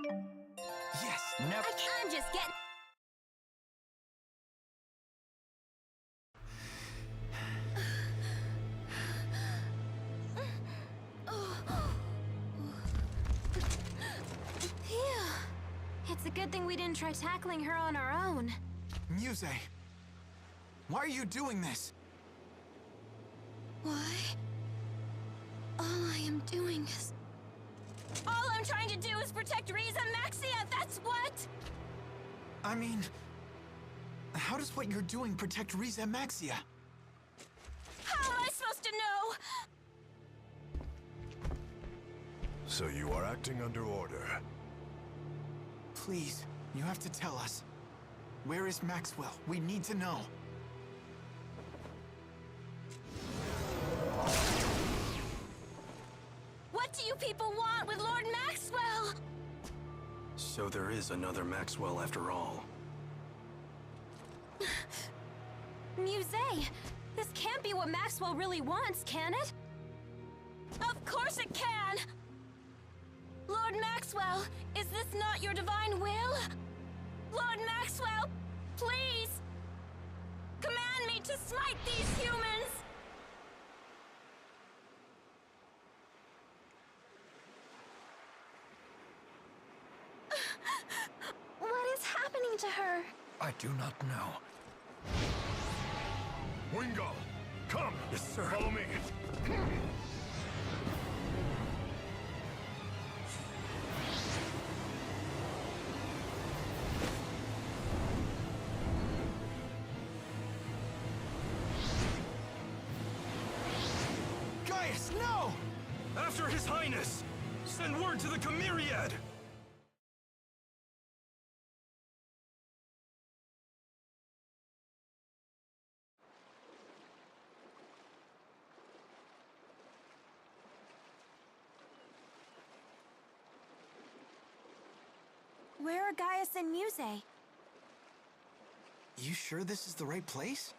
Yes, never. I can't just get. Phew. It's a good thing we didn't try tackling her on our own. Muzet, why are you doing this? Why? All I am doing is... All I'm trying to do is protect Riza Maxia, that's what! I mean, how does what you're doing protect Riza Maxia? How am I supposed to know? So you are acting under order. Please, you have to tell us. Where is Maxwell? We need to know. What do you people want with Lord Maxwell? So there is another Maxwell after all. Muzet, this can't be what Maxwell really wants, can it? Of course it can! Lord Maxwell, is this not your divine will? Lord Maxwell, please! Command me to smite these humans! What is happening to her? I do not know. Wingo, come! Yes, sir. Follow me. Gaius, no! After His Highness! Send word to the Chimeriad! Where are Gaius and Muzet? You sure this is the right place?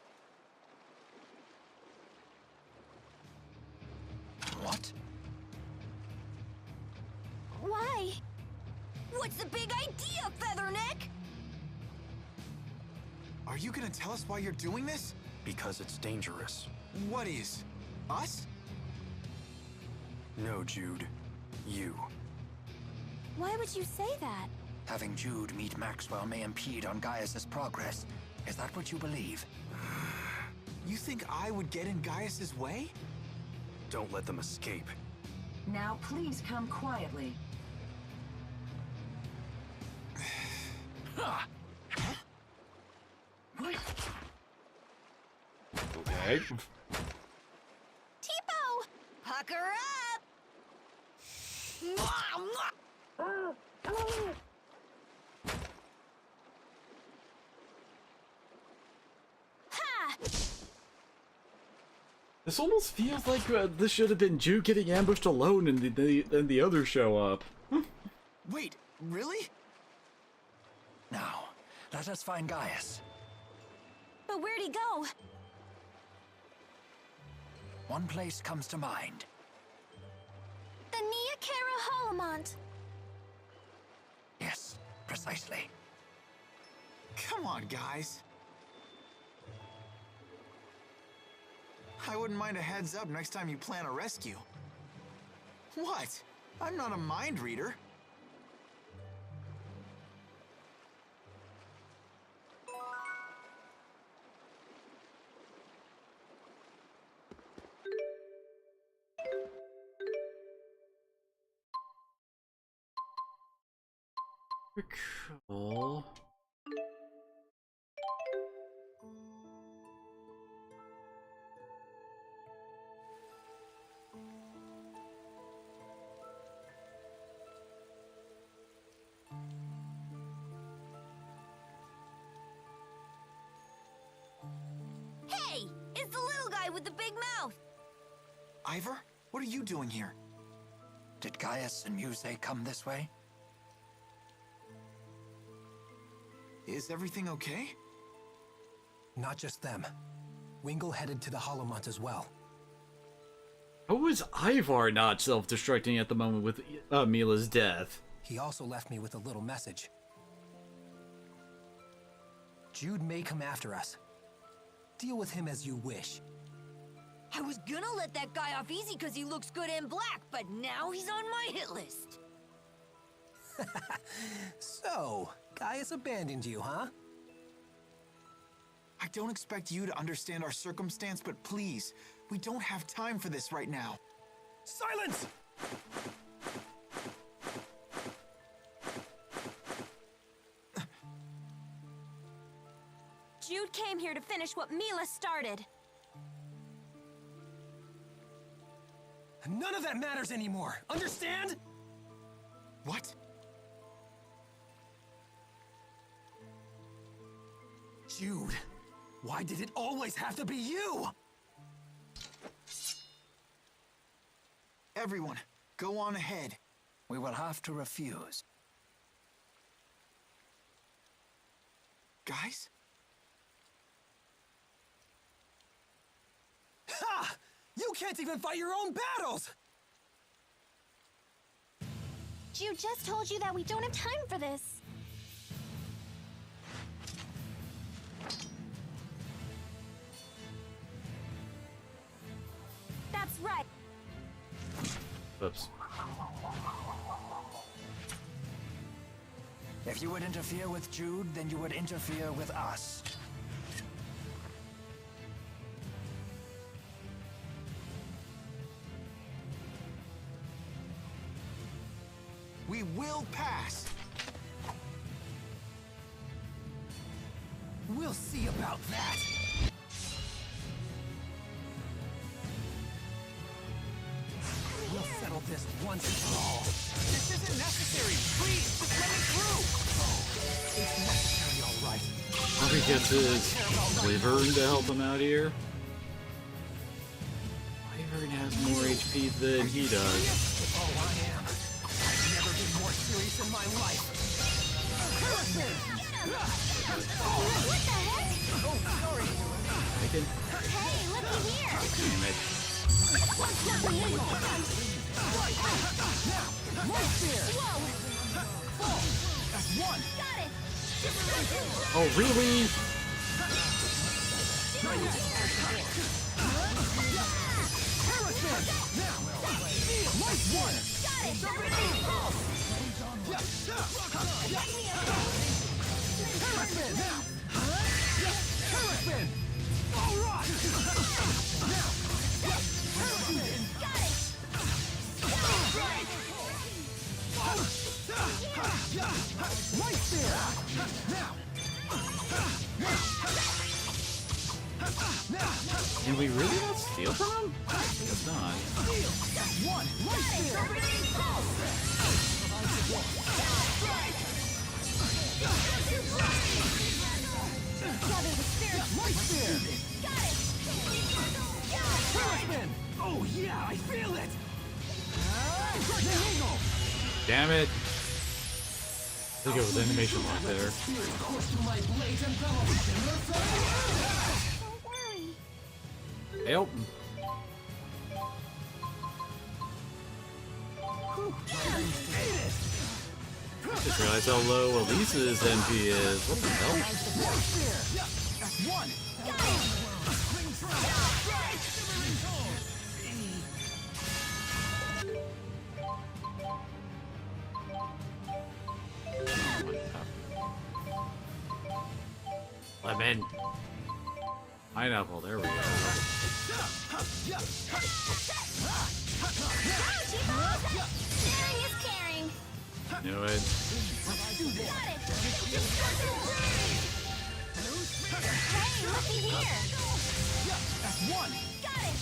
What? Why? What's the big idea, Featherneck? Are you gonna tell us why you're doing this? Because it's dangerous. What is? Us? No, Jude. You. Why would you say that? Having Jude meet Maxwell may impede on Gaius's progress. Is that what you believe? You think I would get in Gaius's way? Don't let them escape. Now please come quietly. Okay. Tipo! Pucker up! This almost feels like this should have been Jude getting ambushed alone and the others show up. Wait, really? Now, let us find Gaius. But where'd he go? One place comes to mind. The Neokara Holomont. Yes, precisely. Come on, guys. I wouldn't mind a heads up next time you plan a rescue. What? I'm not a mind reader. Cool. Hey! It's the little guy with the big mouth! Ivor, what are you doing here? Did Gaius and Muzet come this way? Is everything okay? Not just them. Wingle headed to the Holomont as well. How is Ivar not self-destructing at the moment with Mila's death? He also left me with a little message. Jude may come after us. Deal with him as you wish. I was gonna let that guy off easy because he looks good in black, but now he's on my hit list. So, Gaius abandoned you, huh? I don't expect you to understand our circumstance, but please, we don't have time for this right now. Silence! Jude came here to finish what Mila started. None of that matters anymore, understand? What? Jude, why did it always have to be you? Everyone, go on ahead. We will have to refuse. Guys? Ha! You can't even fight your own battles! Jude just told you that we don't have time for this. That's right. Oops. If you would interfere with Jude, then you would interfere with us. We will pass. We'll see about that. We'll settle this once and for all. This isn't necessary. Please, just let me through. It's necessary, all right. How he gets his Wyvern to help him out here? Wyvern has more HP than he does. Oh, I am. I've never been more serious in my life. What the heck? Oh, sorry. I can... Hey, looky here. Damn it. What's not illegal? Now, right there. Whoa. That's one. Got it. Oh, really? Now, nice one. Got it. Terrapin. Now. Terrapin. All right. Now. Terrapin. Got it. Right there. Now. Can we really not steal from him? It's not. One. Right there. Gather the spirit. Right there. Got it. Oh yeah, I feel it! Damn it! Look at the animation lock there. Don't worry. Help! Just realized how low Elisa's MP is. What the hell? Lemon. Pineapple, there we go. Sharing is caring. Knew it. Got it. Hey, looky here. That's one! Got it.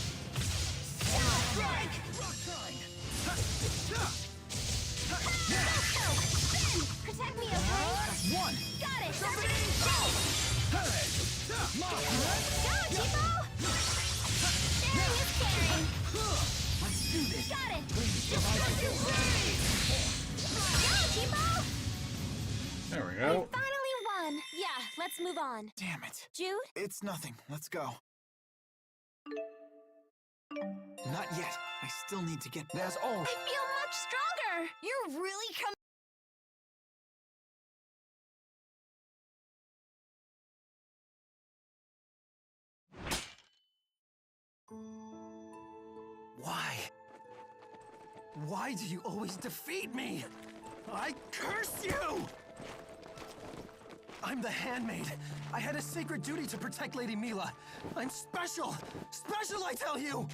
Protect me, okay? That's one! Got it. Go, Chico! Sharing is caring. Let's do this! Got it. Go, Chico! There we I go. finally won. Yeah, let's move on. Damn it. Jude? It's nothing. Let's go. Not yet. I still need to get... There's I all. feel much stronger. You're really coming. Why? Why do you always defeat me? I curse you! I'm the handmaid. I had a sacred duty to protect Lady Mila. I'm special! Special, I tell you!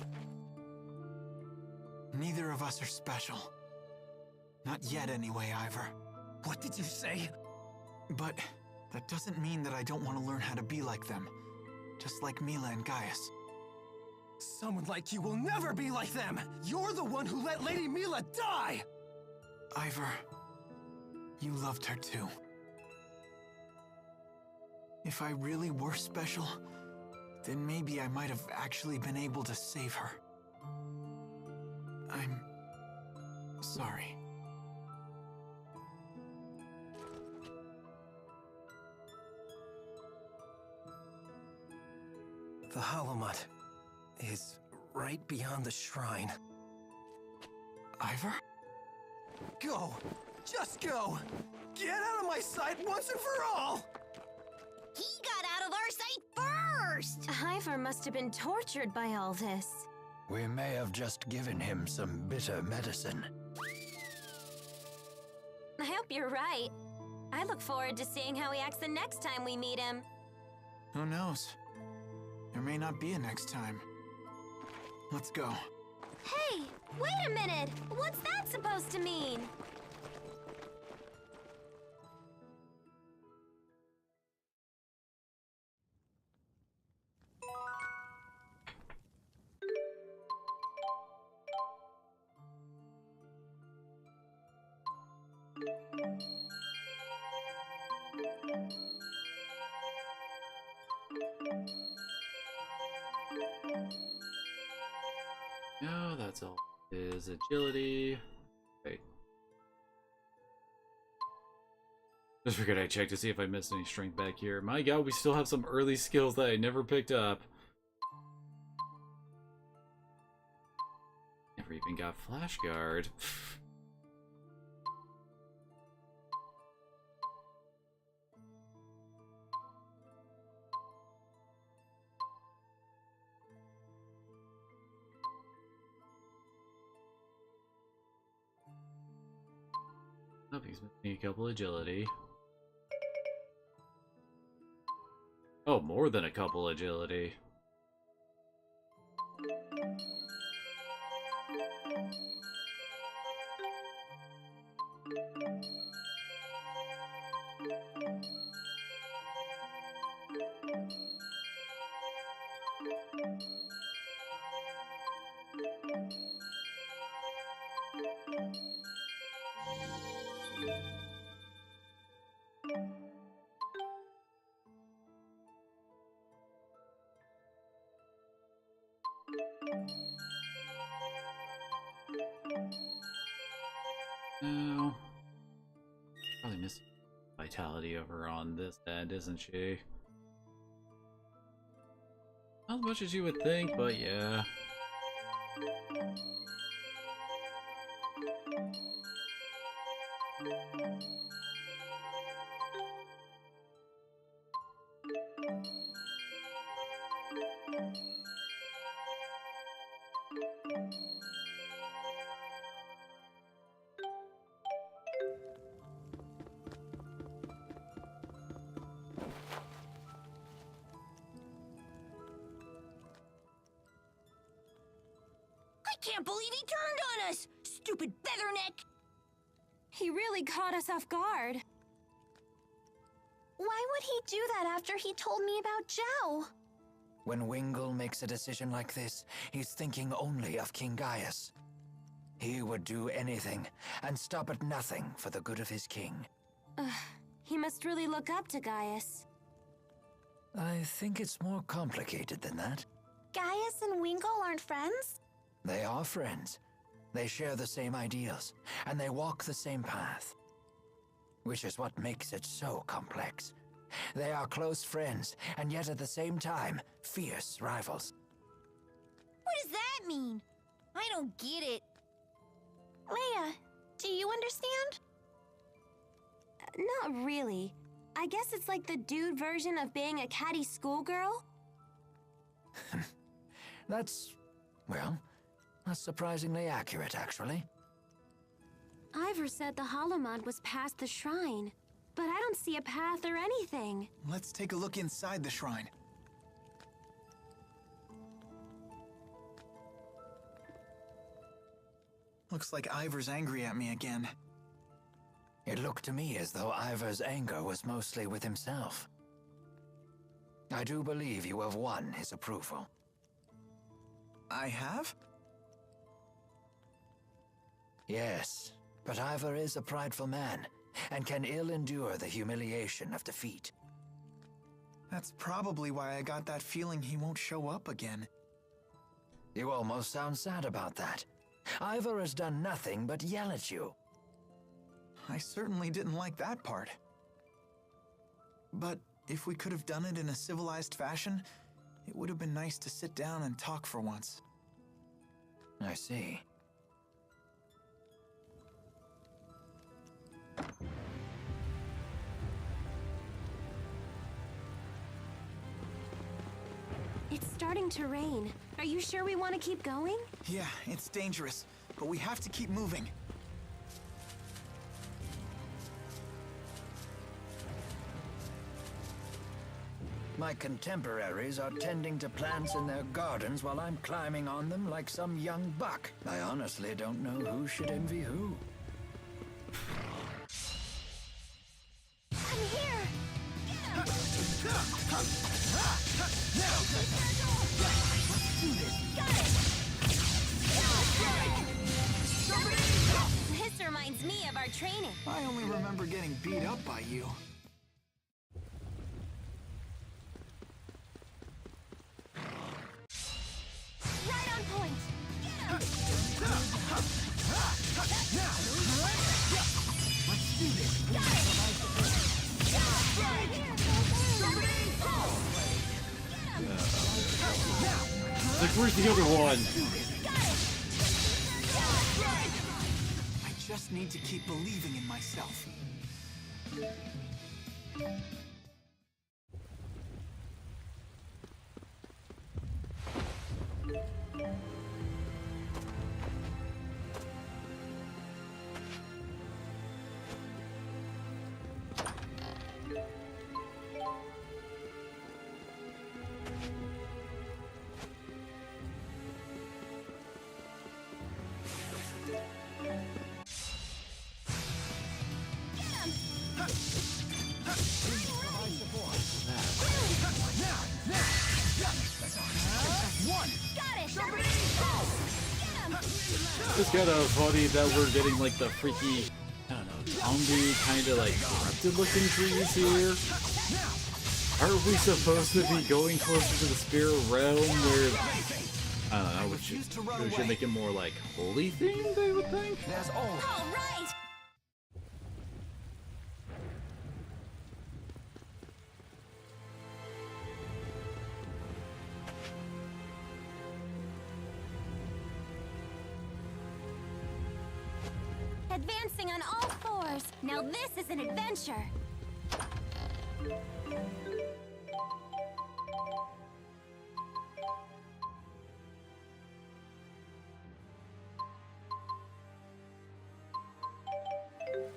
Neither of us are special. Not yet, anyway, Ivor. What did you say? But that doesn't mean that I don't want to learn how to be like them. Just like Mila and Gaius. Someone like you will never be like them! You're the one who let Lady Mila die! Ivor, you loved her too. If I really were special, then maybe I might have actually been able to save her. I'm sorry. The Holomut is right beyond the shrine. Ivor? Go! Just go! Get out of my sight once and for all! He got out of our sight first! Ivor must have been tortured by all this. We may have just given him some bitter medicine. I hope you're right. I look forward to seeing how he acts the next time we meet him. Who knows? There may not be a next time. Let's go. Hey, wait a minute! What's that supposed to mean? No, that's all. Is agility. Wait. Just figured I'd check to see if I missed any strength back here. My god, we still have some early skills that I never picked up. Never even got Flash Guard. Oh, he's missing a couple agility. Oh, more than a couple agility. No. Probably missing vitality over on this end, isn't she? Not as much as you would think, but yeah. I can't believe he turned on us! Stupid featherneck! He really caught us off guard. Why would he do that after he told me about Zhao? When Wingle makes a decision like this, he's thinking only of King Gaius. He would do anything and stop at nothing for the good of his king. He must really look up to Gaius. I think it's more complicated than that. Gaius and Wingle aren't friends? They are friends. They share the same ideals, and they walk the same path. Which is what makes it so complex. They are close friends, and yet at the same time, fierce rivals. What does that mean? I don't get it. Leia, do you understand? Not really. I guess it's like the dude version of being a catty schoolgirl. That's surprisingly accurate, actually. Ivor said the Holomod was past the shrine, but I don't see a path or anything. Let's take a look inside the shrine. Looks like Ivor's angry at me again. It looked to me as though Ivor's anger was mostly with himself. I do believe you have won his approval. I have? Yes, but Ivor is a prideful man, and can ill endure the humiliation of defeat. That's probably why I got that feeling he won't show up again. You almost sound sad about that. Ivor has done nothing but yell at you. I certainly didn't like that part. But if we could have done it in a civilized fashion, it would have been nice to sit down and talk for once. I see. It's starting to rain. Are you sure we want to keep going? Yeah, it's dangerous, but we have to keep moving. My contemporaries are tending to plants in their gardens while I'm climbing on them like some young buck. I honestly don't know who should envy who. I'm here! This reminds me of our training. I only remember getting beat up by you. Right on point! Like, where's the other one? I just need to keep believing in myself. It's kind of funny that we're getting like the freaky, I don't know, zombie kind of like corrupted looking trees here. Aren't we supposed to be going closer to the spirit realm where I don't know. We should make it more like holy themed, I would think. There's All right! Advancing on all fours. Now this is an adventure.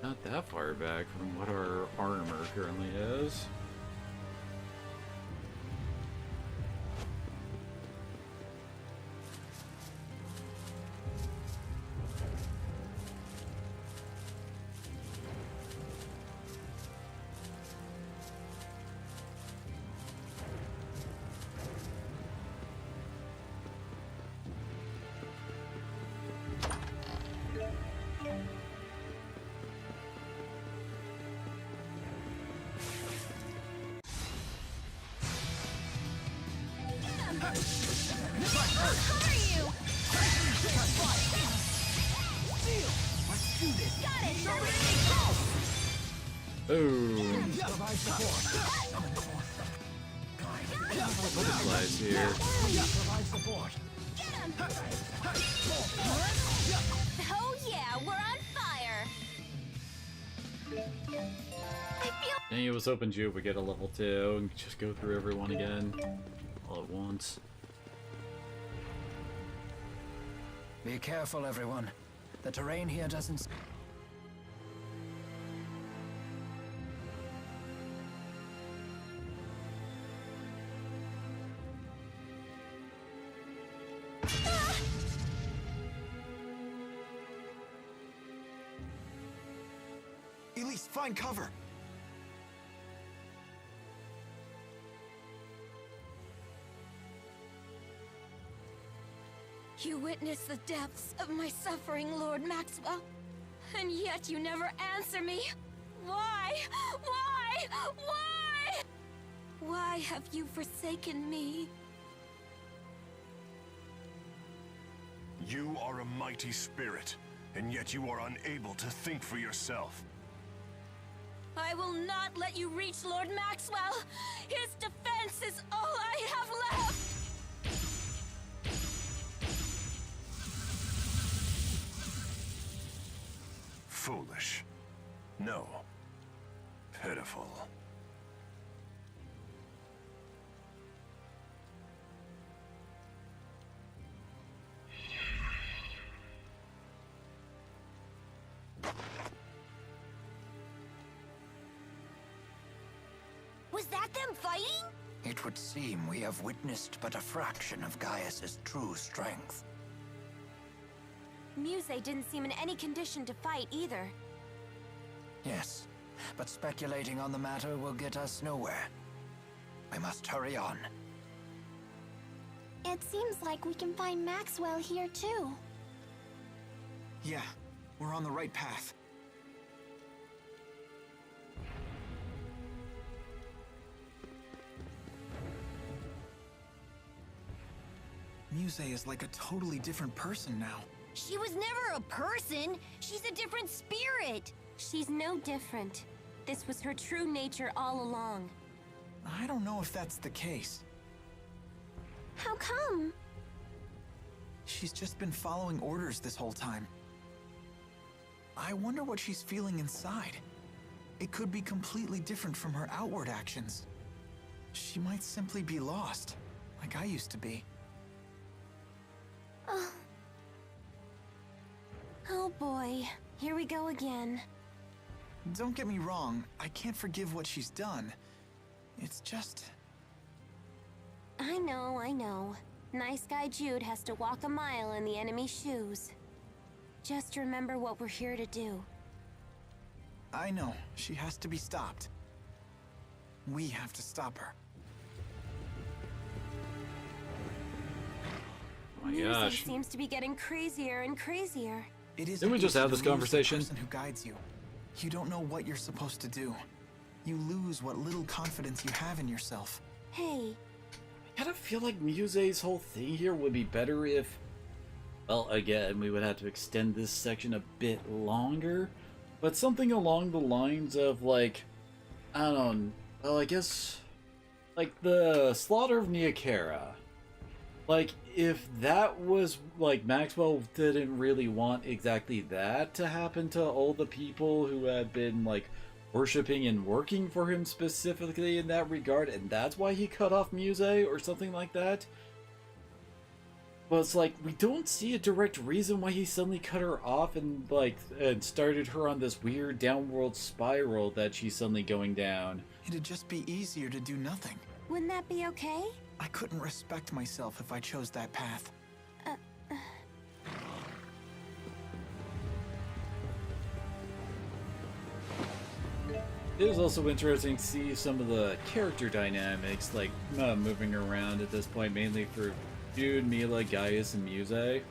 Not that far back from what our armor currently is. Boom! Butterflies here. Oh yeah, we're on fire. Dang, I was hoping Jude would get a level 2 and just go through everyone again all at once. Be careful, everyone. The terrain here doesn't... Elise, find cover. You witnessed the depths of my suffering, Lord Maxwell, and yet you never answer me. Why? Why? Why? Why have you forsaken me? You are a mighty spirit, and yet you are unable to think for yourself. I will not let you reach Lord Maxwell. His defense is all I have left. Foolish. No. Pitiful. Was that them fighting? It would seem we have witnessed but a fraction of Gaius's true strength. Muzet didn't seem in any condition to fight either. Yes, but speculating on the matter will get us nowhere. We must hurry on. It seems like we can find Maxwell here too. Yeah, we're on the right path. Muzet is like a totally different person now. She was never a person. She's a different spirit. She's no different. This was her true nature all along. I don't know if that's the case. How come? She's just been following orders this whole time. I wonder what she's feeling inside. It could be completely different from her outward actions. She might simply be lost, like I used to be. Oh boy, here we go again. Don't get me wrong, I can't forgive what she's done. It's just... I know. Nice guy Jude has to walk a mile in the enemy's shoes. Just remember what we're here to do. I know, she has to be stopped. We have to stop her. Oh my gosh. Seems to be getting crazier and crazier. Didn't we just have this conversation? The person who guides you. You don't know what you're supposed to do. You lose what little confidence you have in yourself. Hey, kind of feel like Muse's whole thing here would be better if, well, again, we would have to extend this section a bit longer, but something along the lines of, like, I don't know, well, I guess, like, the slaughter of Neokara. Like, if that was, like, Maxwell didn't really want exactly that to happen to all the people who had been, like, worshipping and working for him specifically in that regard, and that's why he cut off Muse or something like that. But it's like, we don't see a direct reason why he suddenly cut her off and, like, and started her on this weird downward spiral that she's suddenly going down. It'd just be easier to do nothing. Wouldn't that be okay? I couldn't respect myself if I chose that path. It is also interesting to see some of the character dynamics, like, moving around at this point, mainly for Jude, Mila, Gaius, and Muse.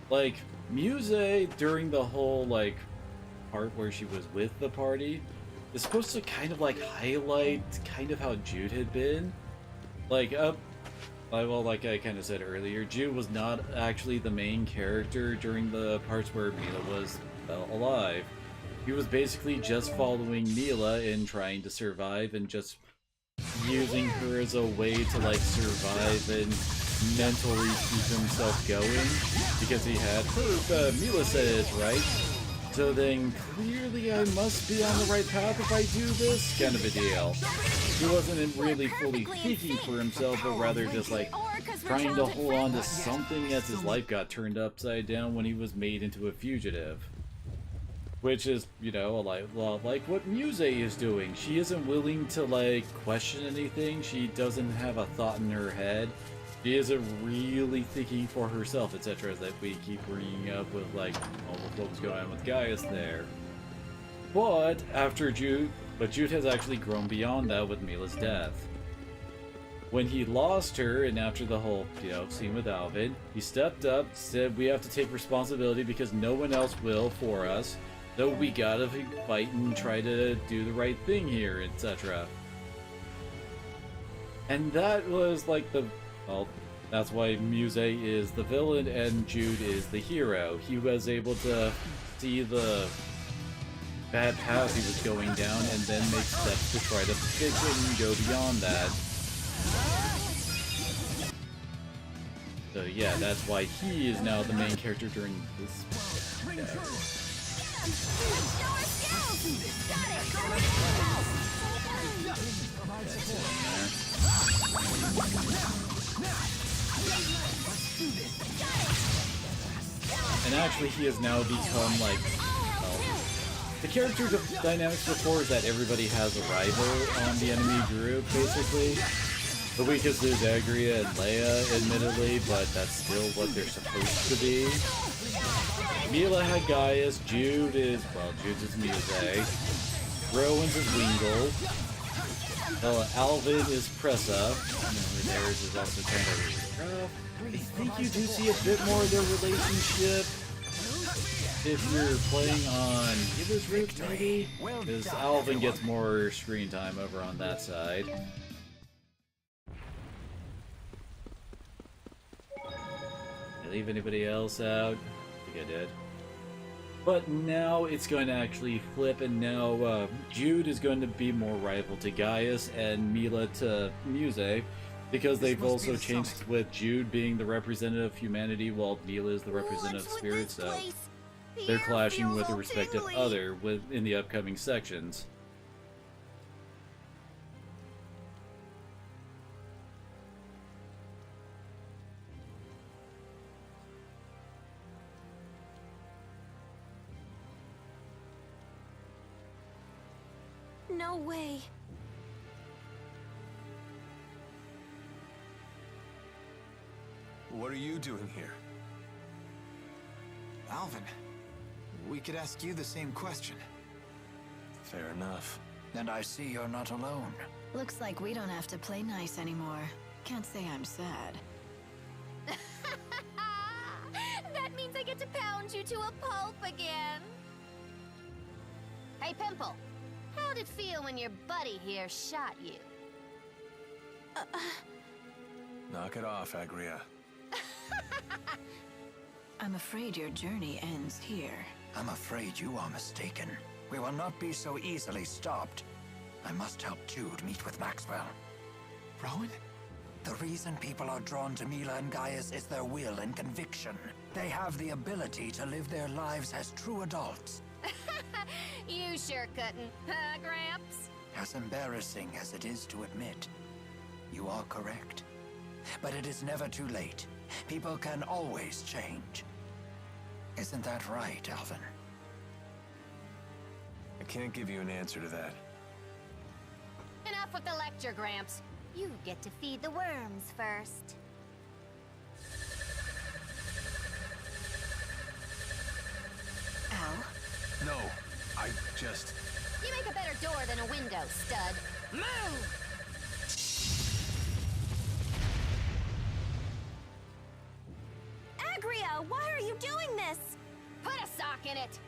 Like, Muse, during the whole, like, part where she was with the party, is supposed to kind of, like, highlight kind of how Jude had been. Like, well, like I kind of said earlier, Jude was not actually the main character during the parts where Mila was, well, alive. He was basically just following Mila and trying to survive and just using her as a way to, like, survive and mentally keep himself going because he had her, Mila says, right? So then clearly I must be on the right path if I do this, kind of a deal. He wasn't really fully thinking for himself, but rather just, like, trying to hold on to something as his life got turned upside down when he was made into a fugitive. Which is, you know, like what Muse is doing. She isn't willing to, like, question anything. She doesn't have a thought in her head. She isn't really thinking for herself, etc. That we keep bringing up with, like, all of what was going on with Gaius there. But after Jude has actually grown beyond that with Mila's death. When he lost her, and after the whole, you know, scene with Alvin, he stepped up, said we have to take responsibility because no one else will for us. So we gotta fight and try to do the right thing here, etc. And that was like the, well, that's why Muse is the villain and Jude is the hero. He was able to see the bad path he was going down and then make steps to try to fix it and go beyond that. So yeah, that's why he is now the main character during this. And actually he has now become, like, well, the character dynamics before is that everybody has a rival on the enemy group, basically. The weakest is Agria and Leia, admittedly, but that's still what they're supposed to be. Mila had Gaius, Jude is, well, Jude's is Muse, Rowan's is Wingle, Alvin is Pressa, and theirs is also kind of rough. I think you do see a bit more of their relationship if you're playing on Giver's Root, maybe? Because Alvin gets more screen time over on that side. Did I leave anybody else out? I think I did. But now it's going to actually flip, and now Jude is going to be more rival to Gaius and Mila to Muse, because they've also changed with Jude being the representative of humanity while Mila is the representative of spirit, so they're clashing with the respective other in the upcoming sections. No way. What are you doing here? Alvin, we could ask you the same question. Fair enough. And I see you're not alone. Looks like we don't have to play nice anymore. Can't say I'm sad. That means I get to pound you to a pulp again. Hey, Pimple. How'd it feel when your buddy here shot you? Knock it off, Agria. I'm afraid your journey ends here. I'm afraid you are mistaken. We will not be so easily stopped. I must help Jude meet with Maxwell. Rowan? The reason people are drawn to Mila and Gaius is their will and conviction. They have the ability to live their lives as true adults. You sure couldn't, huh, Gramps? As embarrassing as it is to admit, you are correct. But it is never too late. People can always change. Isn't that right, Alvin? I can't give you an answer to that. Enough with the lecture, Gramps. You get to feed the worms first. Al? No, I just... You make a better door than a window, stud. Move! Agria, why are you doing this? Put a sock in it!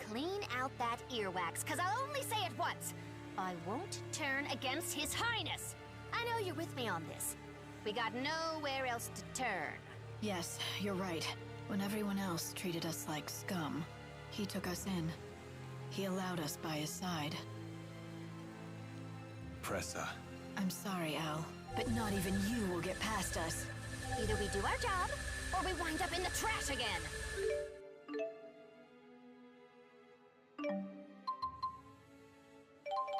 Clean out that earwax, cause I'll only say it once. I won't turn against His Highness. I know you're with me on this. We got nowhere else to turn. Yes, you're right. When everyone else treated us like scum, he took us in. He allowed us by his side. Pressa. I'm sorry, Al, but not even you will get past us. Either we do our job, or we wind up in the trash again.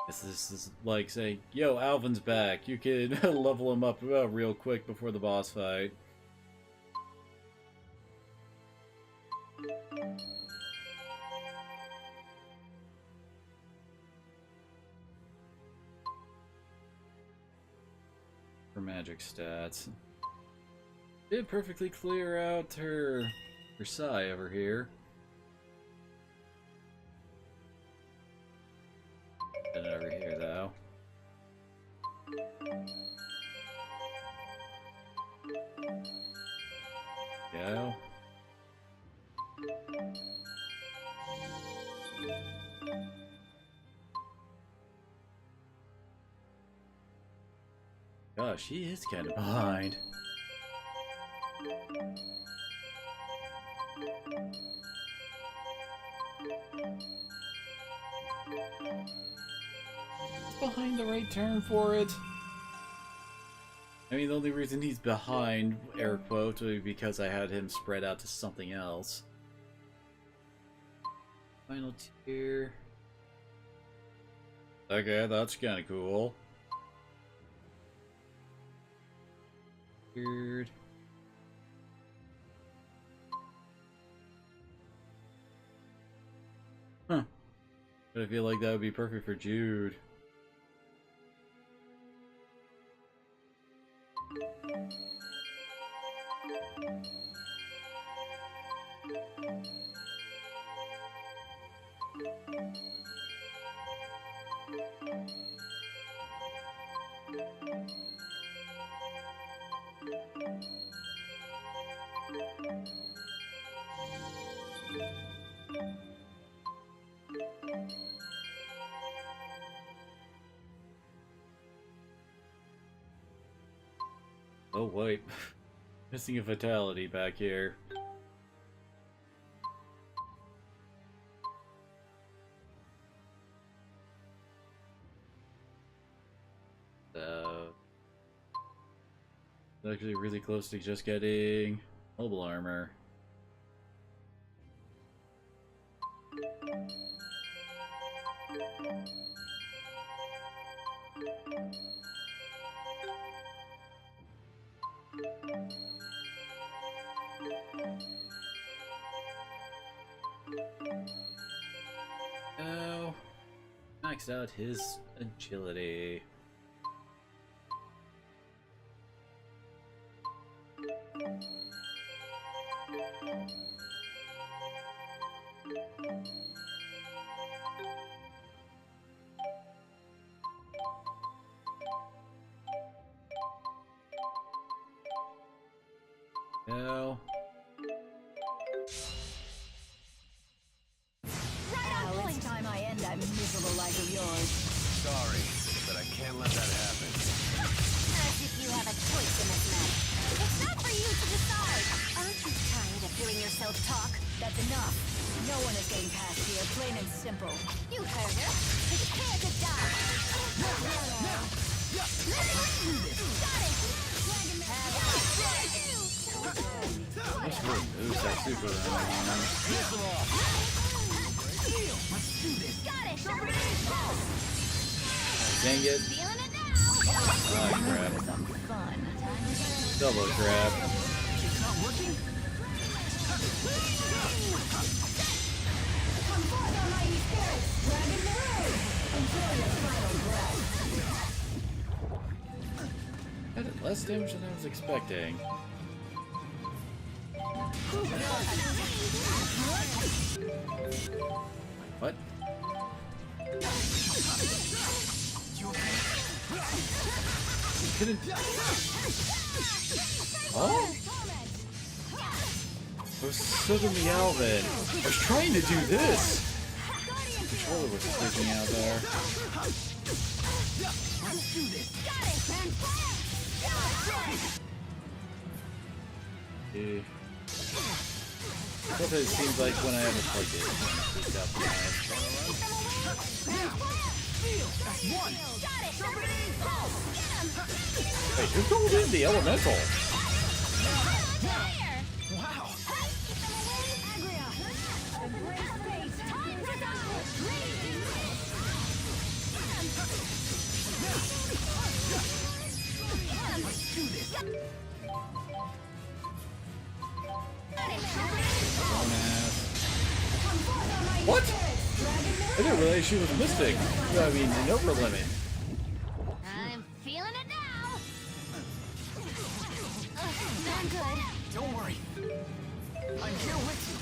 This is like saying, yo, Alvin's back. You can level him up real quick before the boss fight. For magic stats. Did perfectly clear out her Sai over here. And over here, though. Go. Gosh, she is kind of behind. Behind the right turn for it. I mean, the only reason he's behind, air quotes, would be because I had him spread out to something else. Final tier. Okay, that's kind of cool. Weird. Huh. But I feel like that would be perfect for Jude. Oh wait, missing a fatality back here. Actually really close to just getting mobile armor. Oh, maxed out his agility. No. Al, it's time I end that miserable life of yours. Sorry, but I can't let that happen. As if you have a choice in this matter. It's not for you to decide. Aren't you tired of hearing yourself talk? That's enough. No one is getting past here, plain and simple. You heard her. Prepare to die. Got it. What's her moves that super Got it. Dang it. Feeling it now. Oh, crap. Fun. Double crap. It's not working? Come forth, almighty spirits! Dragon Maroon! Enjoy your final breath! That did less damage than I was expecting. What? Couldn't. Oh? I was sitting the Alvin. I was trying to do this. The controller was freaking out there. That's what it seems like when I haven't plugged it. Freaked out the Hey, who called in the elemental? Wow! What? I didn't realize she was missing. I mean, an upper limit. I'm feeling it now. I'm good. Don't worry. I'm here with you.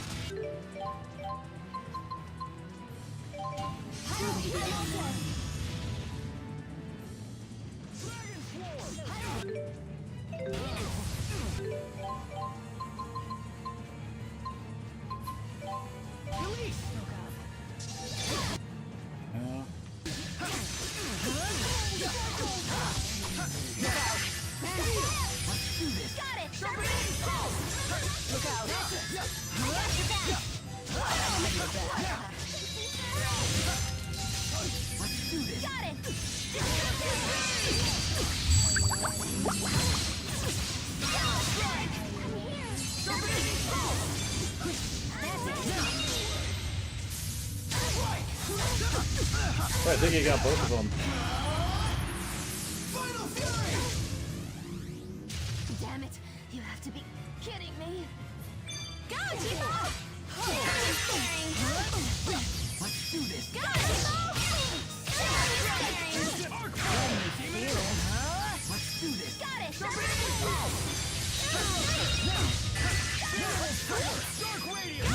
I think you got both of them. Damn it! You have to be kidding me. Go, Timo! Let's do this. Go, Timo! Let's do this. Got it! Dark radius.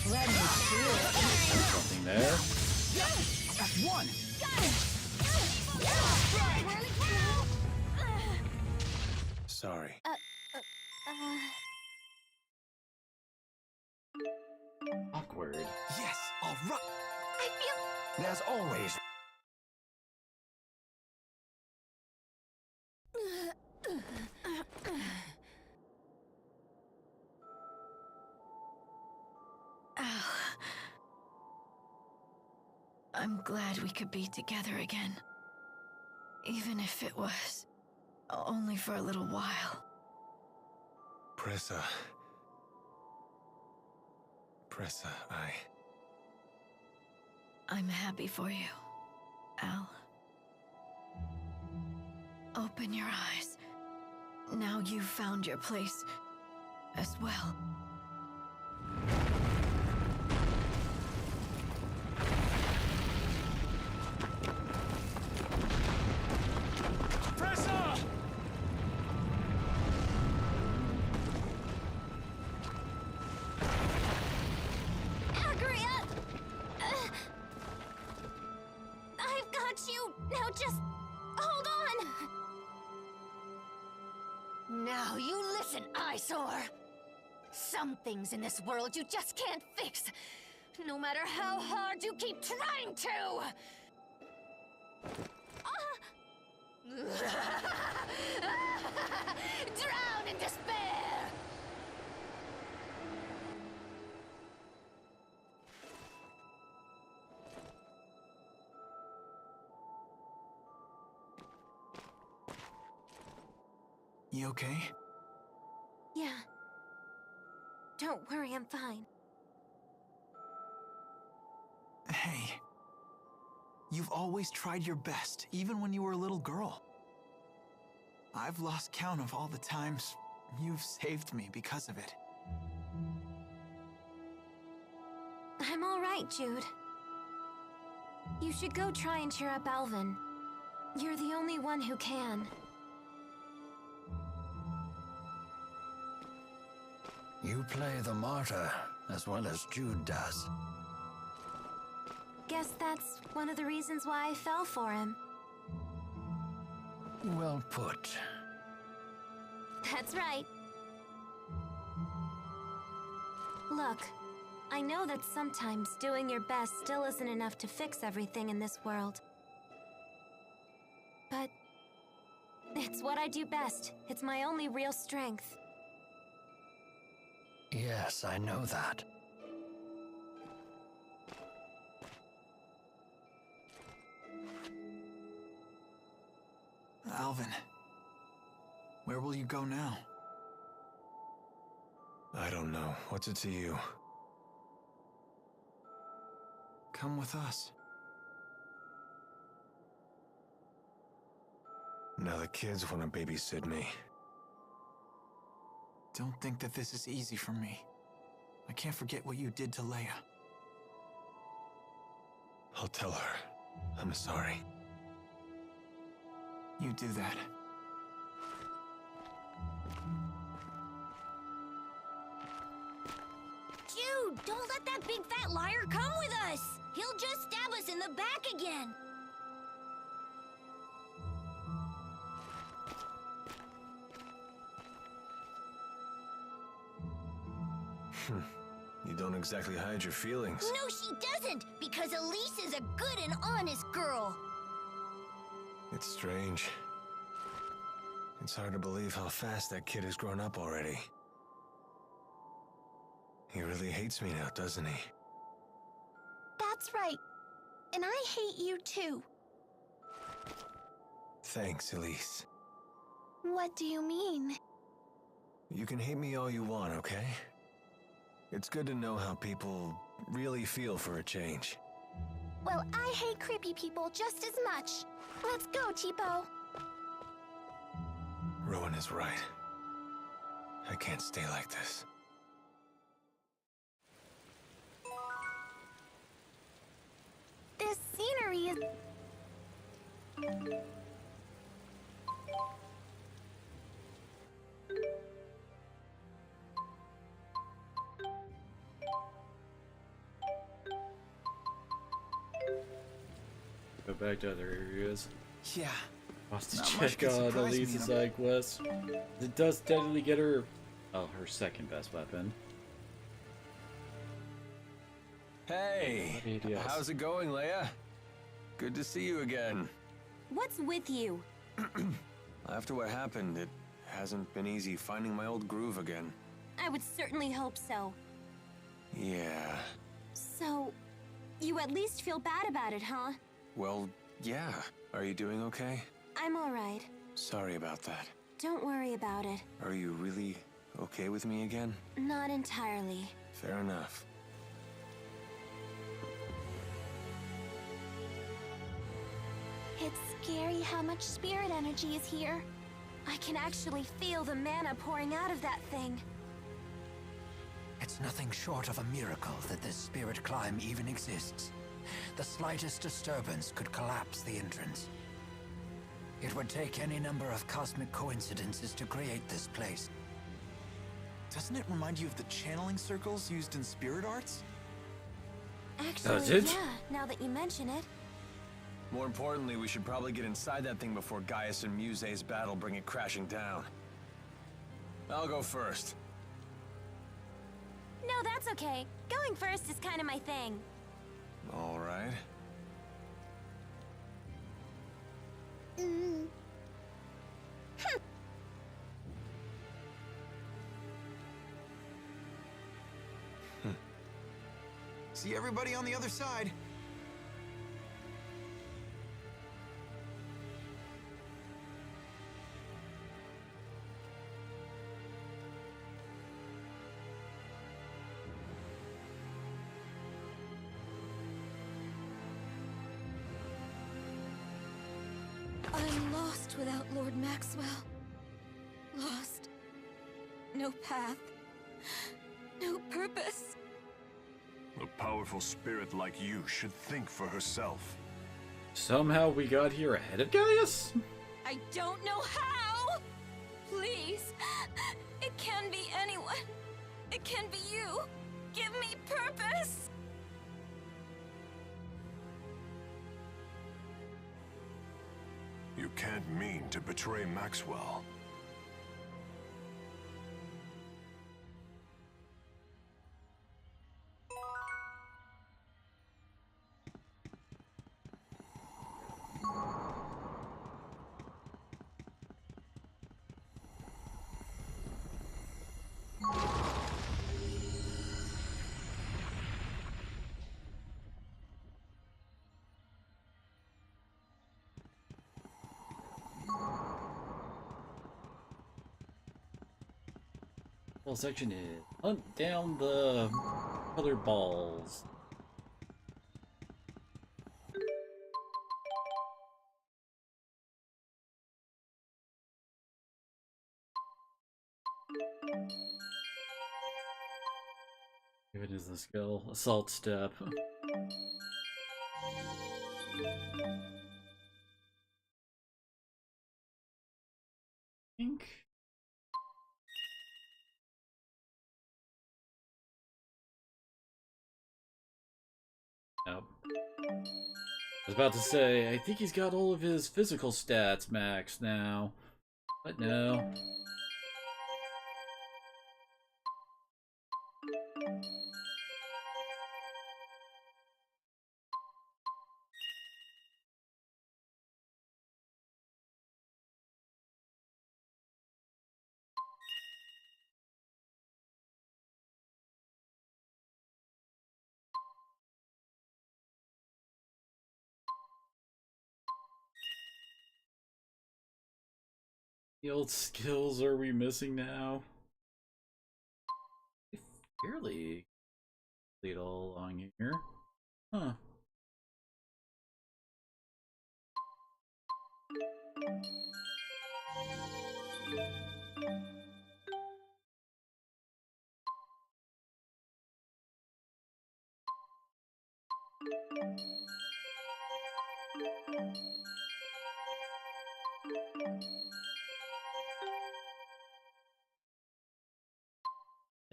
Let me feel it. Something there. That's one. Sorry. Awkward. Yes, all right. I feel... There's always Al. I'm glad we could be together again. Even if it was only for a little while. Pressa, I'm happy for you, Al. Open your eyes. Now you've found your place as well. Pressa! Agria! I've got you! Now just... hold on! Now you listen, eyesore! Some things in this world you just can't fix, no matter how hard you keep trying to! Drown in despair! You okay? Yeah. Don't worry, I'm fine. Hey. You've always tried your best, even when you were a little girl. I've lost count of all the times you've saved me because of it. I'm all right, Jude. You should go try and cheer up Alvin. You're the only one who can. You play the martyr as well as Jude does. Guess that's one of the reasons why I fell for him. Well put. That's right. Look, I know that sometimes doing your best still isn't enough to fix everything in this world. But it's what I do best. It's my only real strength. Yes, I know that. Alvin, where will you go now? I don't know. What's it to you? Come with us. Now the kids want to babysit me. Don't think that this is easy for me. I can't forget what you did to Leia. I'll tell her. I'm sorry. You do that. Jude, don't let that big fat liar come with us! He'll just stab us in the back again! You don't exactly hide your feelings. No, she doesn't! Because Elise is a good and honest girl! It's strange. It's hard to believe how fast that kid has grown up already. He really hates me now, doesn't he? That's right. And I hate you too. Thanks, Elise. What do you mean? You can hate me all you want, okay? It's good to know how people really feel for a change. Well, I hate creepy people just as much. Let's go, Tipo. Rowan is right. I can't stay like this. This scenery is... Go back to other areas. Yeah. Wants to Not much check could on surprise me Elise's in a- side quest. It does steadily get her, her second best weapon. Hey! Yes. How's it going, Leia? Good to see you again. What's with you? After what happened, it hasn't been easy finding my old groove again. I would certainly hope so. Yeah. So, you at least feel bad about it, huh? Well, yeah. Are you doing okay? I'm alright. Sorry about that. Don't worry about it. Are you really okay with me again? Not entirely. Fair enough. It's scary how much spirit energy is here. I can actually feel the mana pouring out of that thing. It's nothing short of a miracle that this spirit climb even exists. The slightest disturbance could collapse the entrance. It would take any number of cosmic coincidences to create this place. Doesn't it remind you of the channeling circles used in spirit arts? Actually, Does it? yeah, now that you mention it. More importantly, we should probably get inside that thing before Gaius and Muzet's battle bring it crashing down. I'll go first. No, that's okay. Going first is kind of my thing. All right. See everybody on the other side. I'm lost without Lord Maxwell. Lost. No path. No purpose. A powerful spirit like you should think for herself. Somehow we got here ahead of Gaius? I don't know how! Please. It can be anyone. It can be you. Give me purpose! You can't mean to betray Maxwell. Well, section is hunt down the color balls. Even is the skill assault step. Think. Nope. I was about to say, I think he's got all of his physical stats maxed now. But no. The old skills are we missing now? Fairly complete all along here. Huh.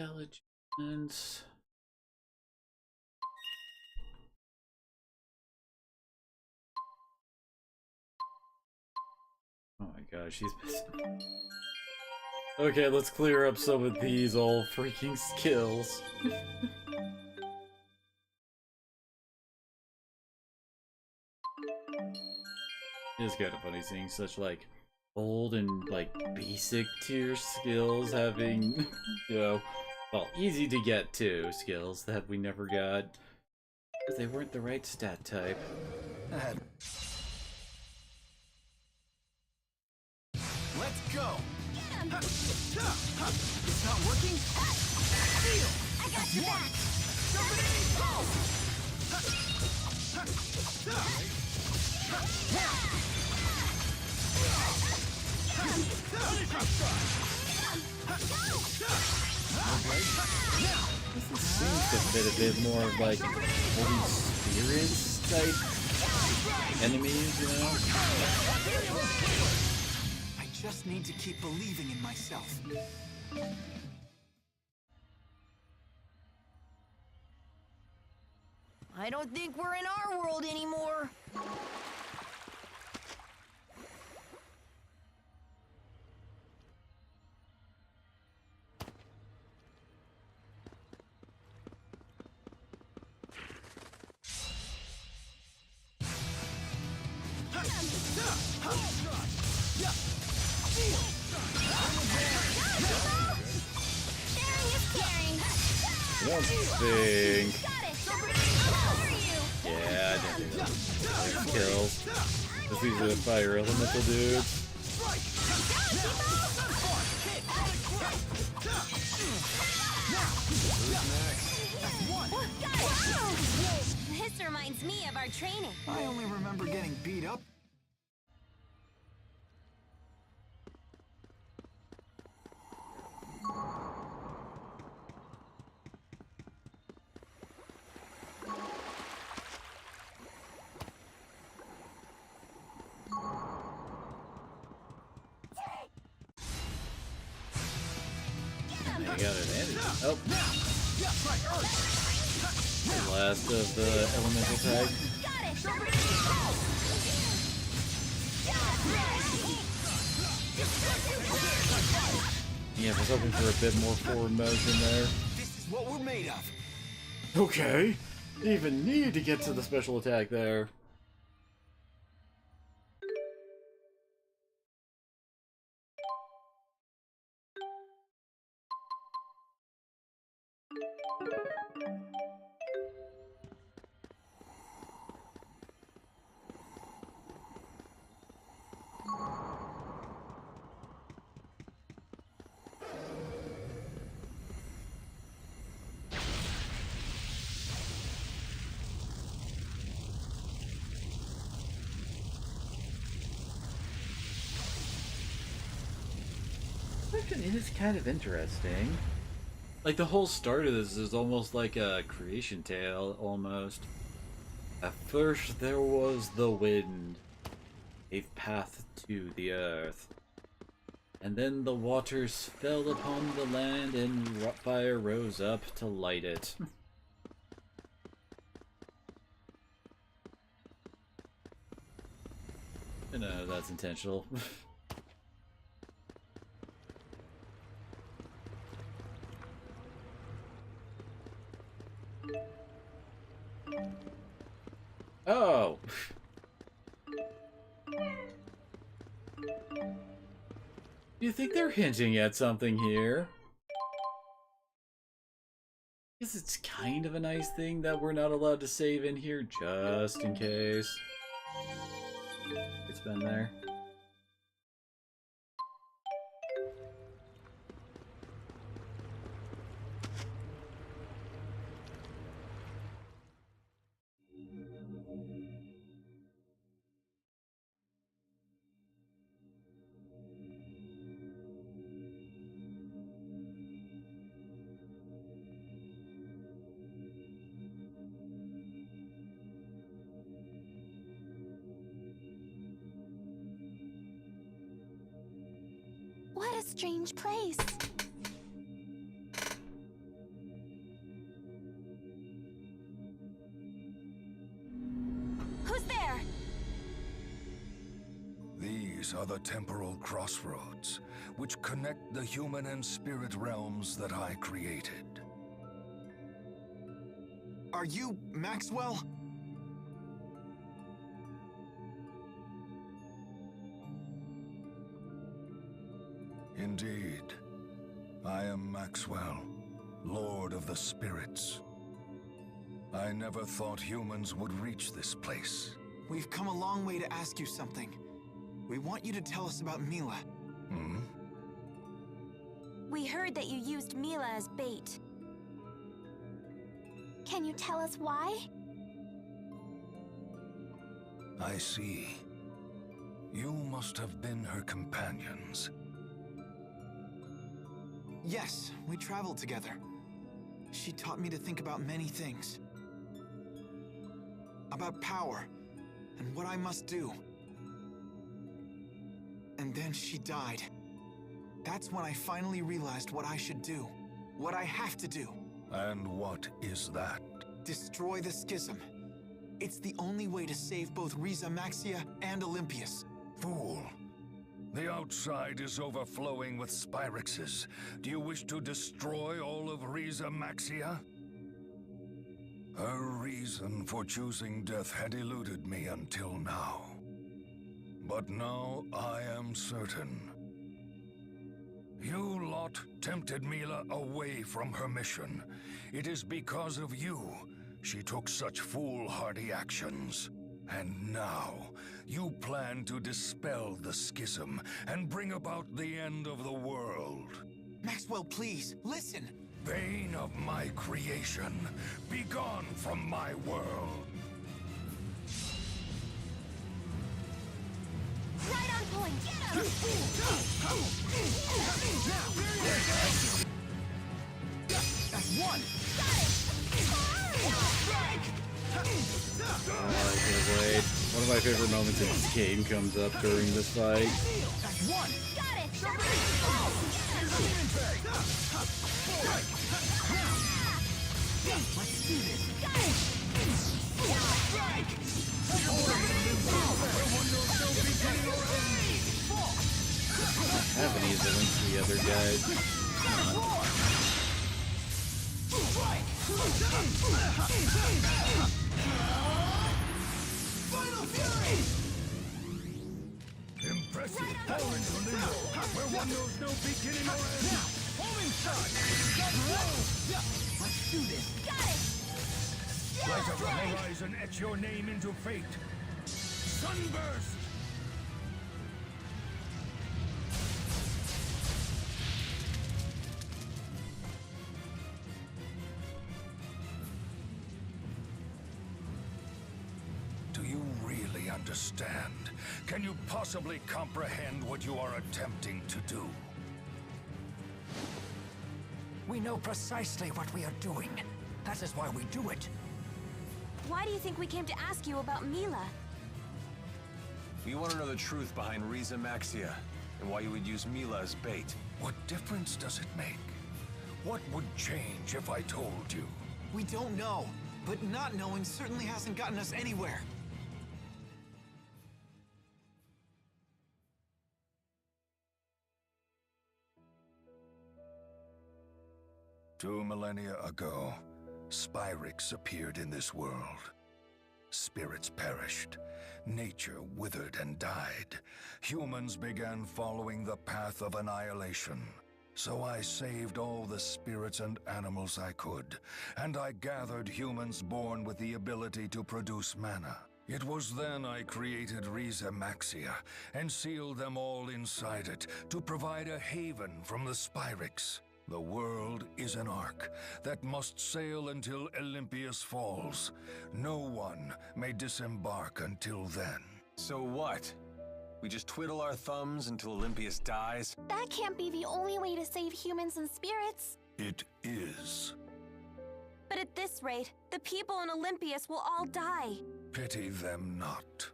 Intelligence. Oh my gosh, she's missing. Okay, let's clear up some of these old freaking skills. It's kind of funny seeing such like old and like basic tier skills having, you know, well, easy to get to skills that we never got because they weren't the right stat type. Let's go! It's not working? Deal! I got your back! This seems to fit a bit more of like Holy Spirits type enemies, you know? I just need to keep believing in myself. I don't think we're in our world anymore. I don't think Yeah, I don't think that's kills. Just these are the fire elemental dudes. This reminds me of our training. I only remember getting beat up. And they got advantage. Oh. The last of the elemental tag. Yeah, I was hoping for a bit more forward motion there. This is what we're made of. Okay. Didn't even need to get to the special attack there. It is kind of interesting. Like, the whole start of this is almost like a creation tale, almost. At first, there was the wind, a path to the earth. And then the waters fell upon the land and fire rose up to light it. No, that's intentional. Oh! You think they're hinting at something here? Guess it's kind of a nice thing that we're not allowed to save in here, just in case. It's been there. What a strange place. Who's there? These are the temporal crossroads, which connect the human and spirit realms that I created. Are you Maxwell? Indeed. I am Maxwell, Lord of the Spirits. I never thought humans would reach this place. We've come a long way to ask you something. We want you to tell us about Mila. Hmm? We heard that you used Mila as bait. Can you tell us why? I see. You must have been her companions. Yes, we traveled together. She taught me to think about many things. About power, and what I must do. And then she died. That's when I finally realized what I should do. What I have to do. And what is that? Destroy the schism. It's the only way to save both Riza Maxia and Olympius. Fool! The outside is overflowing with Spyrexes. Do you wish to destroy all of Riza Maxia? Her reason for choosing death had eluded me until now. But now I am certain. You lot tempted Mila away from her mission. It is because of you She took such foolhardy actions. And now, you plan to dispel the schism and bring about the end of the world. Maxwell, please, listen. Bane of my creation, be gone from my world. Right on point! Get him! That's one! Got it! I can't wait. One of my favorite moments in this game comes up during this fight. That's one! Got it! Let's do this! Got it! I haven't used the link to the other guys. Final Fury! Impressive falling from limbo, where one knows no beginning or end. Homing shot! Let's do this! Got it! Light of the horizon, etch your name into fate. Sunburst! Do you really understand? Can you possibly comprehend what you are attempting to do? We know precisely what we are doing. That is why we do it. Why do you think we came to ask you about Mila? We want to know the truth behind Riza Maxia, and why you would use Mila as bait. What difference does it make? What would change if I told you? We don't know, but not knowing certainly hasn't gotten us anywhere. Two millennia ago, Spyrix appeared in this world. Spirits perished, nature withered and died. Humans began following the path of annihilation. So I saved all the spirits and animals I could, and I gathered humans born with the ability to produce mana. It was then I created Riza Maxia and sealed them all inside it to provide a haven from the Spyrix. The world is an ark that must sail until Olympius falls. No one may disembark until then. So what? We just twiddle our thumbs until Olympius dies? That can't be the only way to save humans and spirits. It is. But at this rate, the people in Olympius will all die. Pity them not.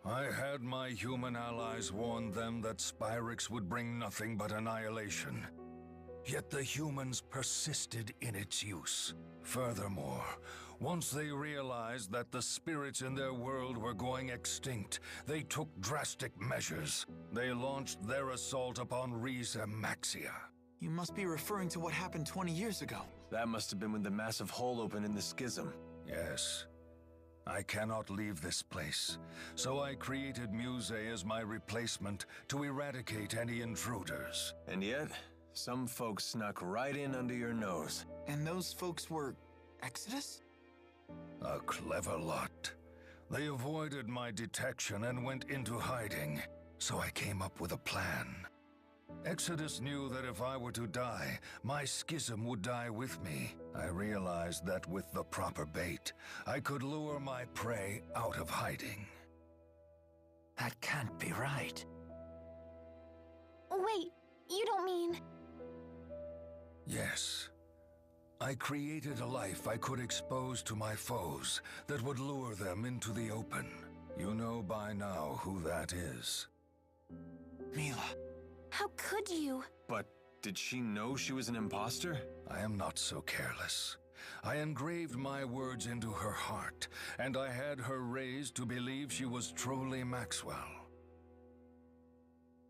I had my human allies warn them that Spyrix would bring nothing but annihilation. Yet the humans persisted in its use. Furthermore, once they realized that the spirits in their world were going extinct, they took drastic measures. They launched their assault upon Riza Maxia. You must be referring to what happened 20 years ago. That must have been when the massive hole opened in the schism. Yes. I cannot leave this place, so I created Muzet as my replacement to eradicate any intruders. And yet, some folks snuck right in under your nose. And those folks were Exodus? A clever lot. They avoided my detection and went into hiding, so I came up with a plan. Exodus knew that if I were to die, my schism would die with me. I realized that with the proper bait, I could lure my prey out of hiding. That can't be right. Wait, you don't mean... Yes. I created a life I could expose to my foes that would lure them into the open. You know by now who that is. Mila. How could you? But did she know she was an imposter? I am not so careless. I engraved my words into her heart, and I had her raised to believe she was truly Maxwell.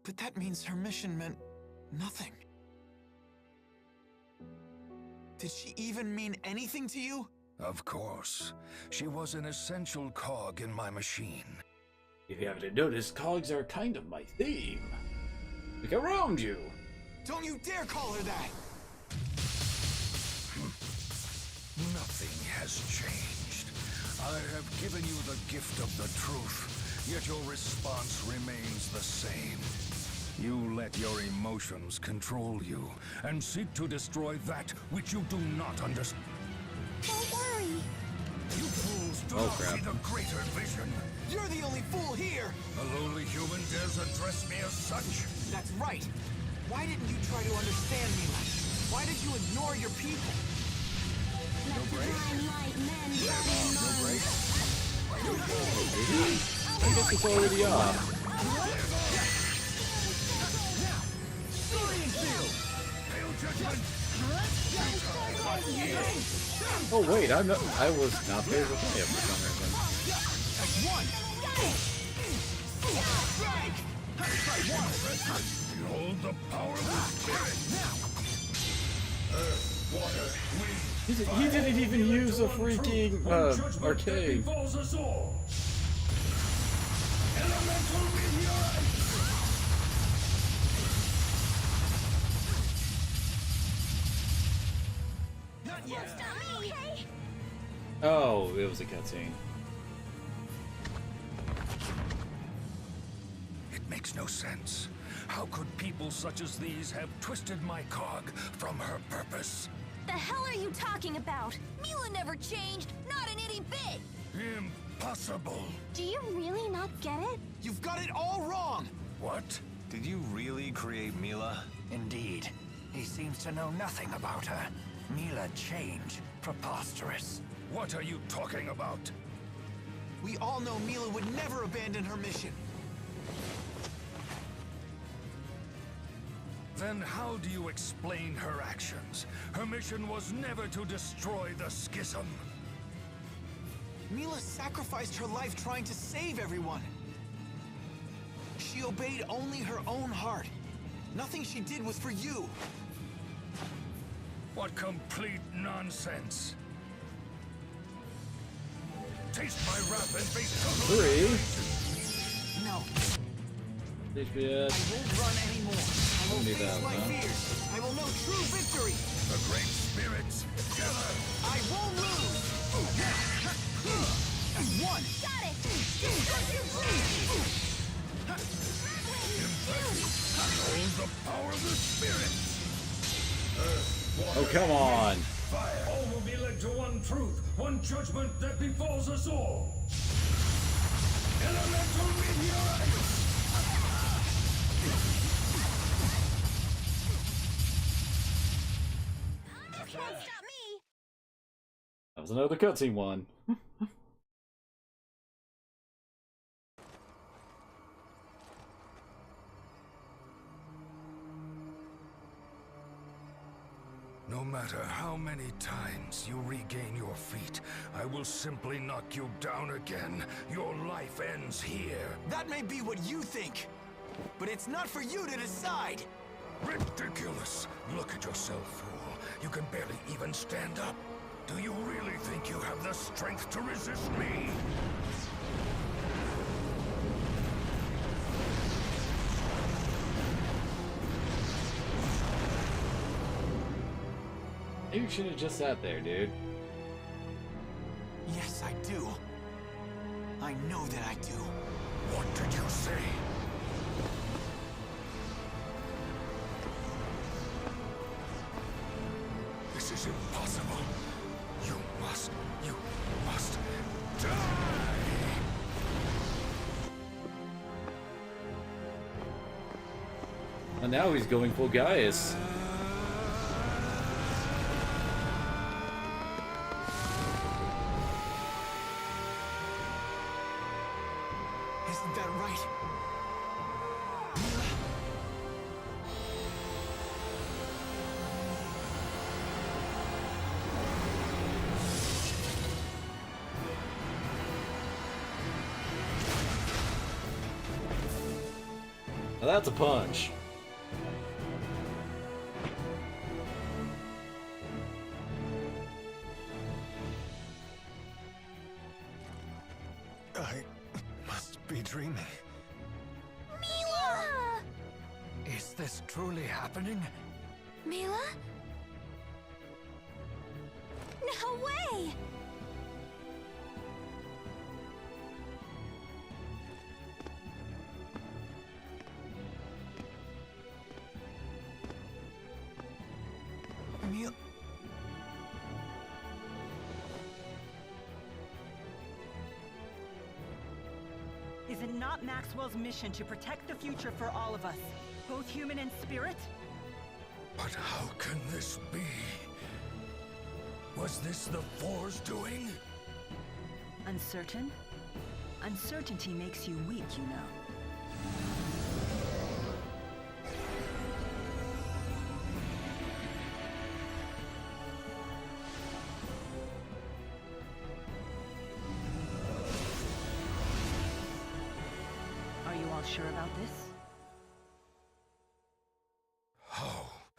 But that means her mission meant nothing. Did she even mean anything to you? Of course. She was an essential cog in my machine. If you haven't noticed, cogs are kind of my theme. Look around you! Don't you dare call her that! Nothing has changed. I have given you the gift of the truth, yet your response remains the same. You let your emotions control you, and seek to destroy that which you do not understand. Don't worry. You fools do not see the greater vision. You're the only fool here! A lowly human dares address me as such? That's right. Why didn't you try to understand me? Why did you ignore your people? Let the divine light mend that in No mind. break? I guess it's already off. Oh wait, I was not there with him for some reason. Behold the power of the spirit. Earth, water, wind. He didn't even use a freaking arcade. Elemental meteorite. Not yet. Okay. Oh, it was a cutscene. It makes no sense. How could people such as these have twisted my cog from her purpose? The hell are you talking about? Mila never changed, not an itty bit. Impossible. Do you really not get it? You've got it all wrong! What? Did you really create Mila? Indeed. He seems to know nothing about her. Mila change. Preposterous. What are you talking about? We all know Mila would never abandon her mission. Then how do you explain her actions? Her mission was never to destroy the schism. Mila sacrificed her life trying to save everyone. She obeyed only her own heart. Nothing she did was for you. What complete nonsense. Taste my wrath and face total Three. No. This I bit. won't run anymore. I will Only face that, my huh? fears. I will know true victory. The great spirits together. I won't lose. One. Got it! Behold the power of the spirits. Oh, come on. Fire. All will be led to one truth, one judgment that befalls us all. Elemental meteorite. Can't stop me! That was another cutscene one. No matter how many times you regain your feet, I will simply knock you down again. Your life ends here. That may be what you think, but it's not for you to decide. Ridiculous! Look at yourself, fool. You can barely even stand up. Do you really think you have the strength to resist me? Maybe you should have just sat there, dude. Yes, I do. I know that I do. What did you say? This is impossible. You must die! And now he's going full Gaius. Isn't that right? Now that's a punch. I must be dreaming. Mila! Is this truly happening? Mila? No way! Is it not Maxwell's mission to protect the future for all of us, both human and spirit? But how can this be? Was this the Four's doing? Uncertain? Uncertainty makes you weak, you know. Are you all sure about this?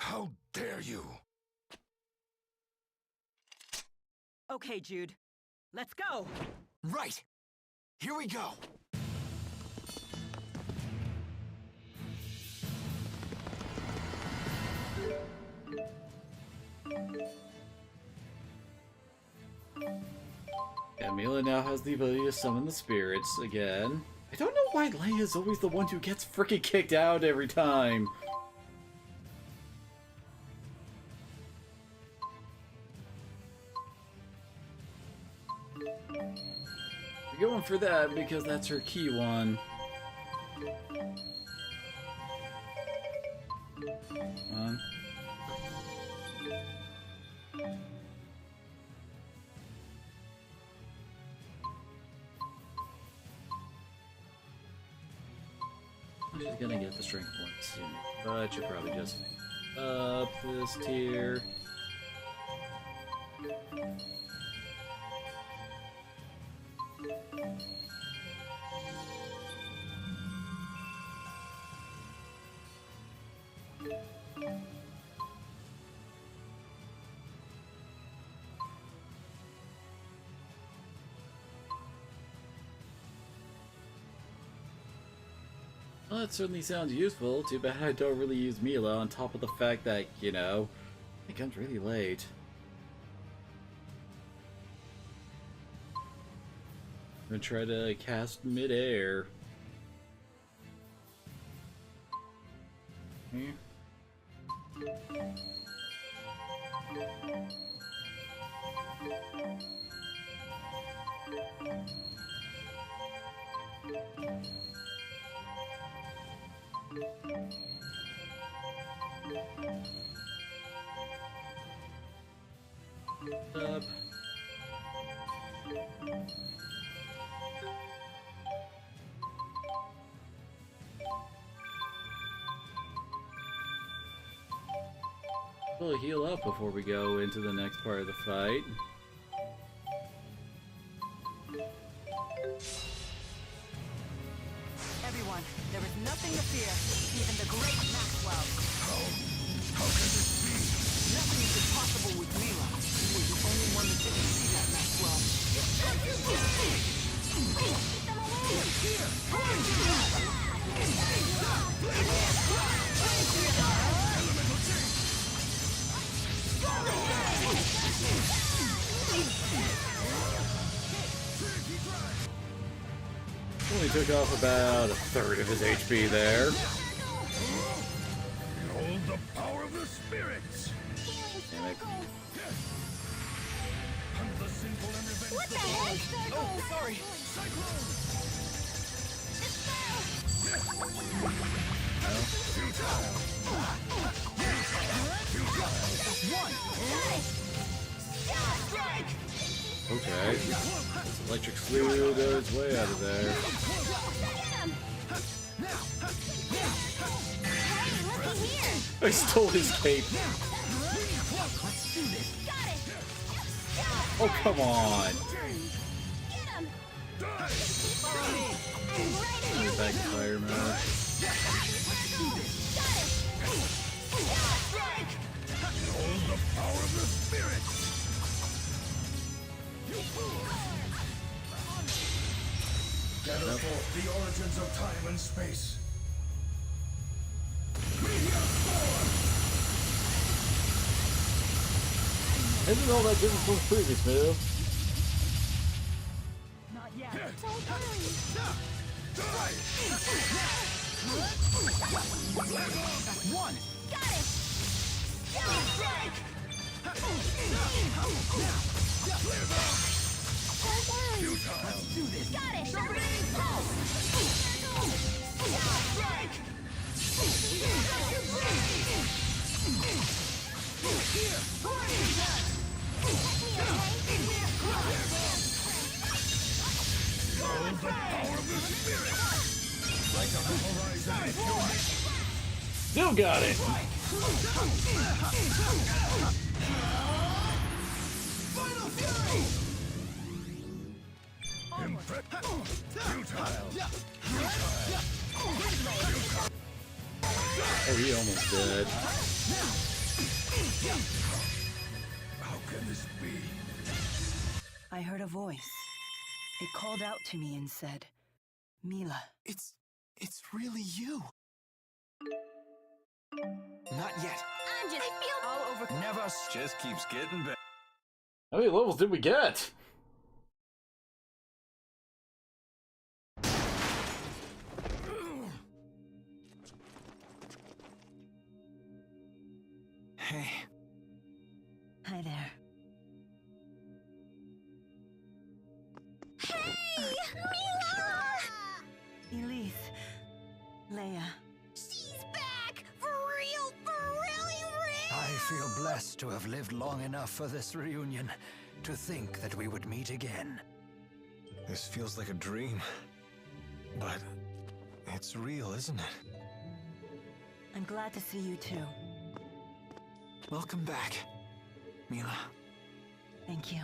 How dare you? Okay, Jude. Let's go! Right! Here we go! Yeah, Mila now has the ability to summon the spirits again. I don't know why Leia's always the one who gets freaking kicked out every time. We're going for that because that's her key one. Come on. She's gonna get the strength point soon, but you're probably just up this tier. Well, that certainly sounds useful. Too bad I don't really use Mila, on top of the fact that, you know, it comes really late. I'm gonna try to cast mid-air. Hmm. Up. We'll heal up before we go into the next part of the fight. Everyone, there is nothing to fear, even the great Maxwell. How can this be? Nothing is impossible with Mila. You were the only one that didn't see that, Maxwell. Only took off about a third of his HP there. Behold the power of the spirits! Damn it. Hunt the sinful and revenge What the the heck? Oh, sorry. Okay. This electric slew goes way out of there. I stole his cape. Oh, come on. Back to fire mode. Behold the power of the spirits! Gather forth the origins of time and space. Isn't all that different from the previous move? Not yet. That's one. Got it! Let's do this. Got it! Sharpening pulse! the power of the spirit! Light up the horizon and kill me! Still got it! Final fury! Oh, he almost dead. How can this be? I heard a voice. It called out to me and said, Mila. It's really you. Not yet. I feel all over. Never just keeps getting better. How many levels did we get? Hey. Hi there. Hey, Mila! Elise. Leia. She's back! For real, really real! I feel blessed to have lived long enough for this reunion to think that we would meet again. This feels like a dream. But it's real, isn't it? I'm glad to see you too. Welcome back, Mila. Thank you.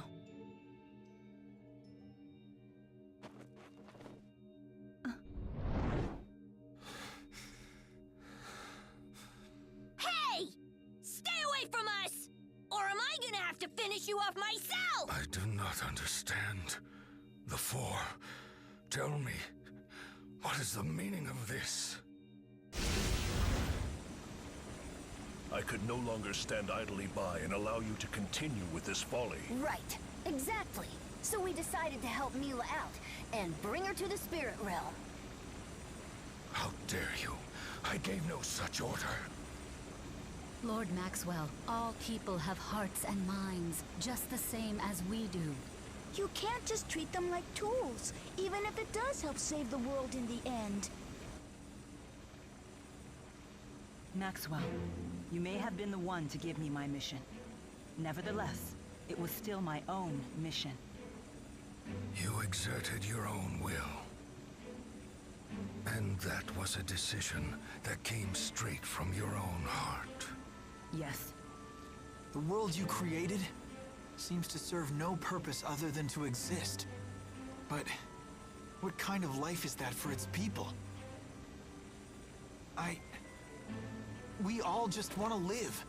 Hey! Stay away from us! Or am I gonna have to finish you off myself? I do not understand. The Four. Tell me, what is the meaning of this? I could no longer stand idly by and allow you to continue with this folly. Right, exactly. So we decided to help Mila out and bring her to the spirit realm. How dare you? I gave no such order. Lord Maxwell, all people have hearts and minds, just the same as we do. You can't just treat them like tools, even if it does help save the world in the end. Maxwell, you may have been the one to give me my mission. Nevertheless, it was still my own mission. You exerted your own will. And that was a decision that came straight from your own heart. Yes. The world you created seems to serve no purpose other than to exist. But what kind of life is that for its people? We all just want to live.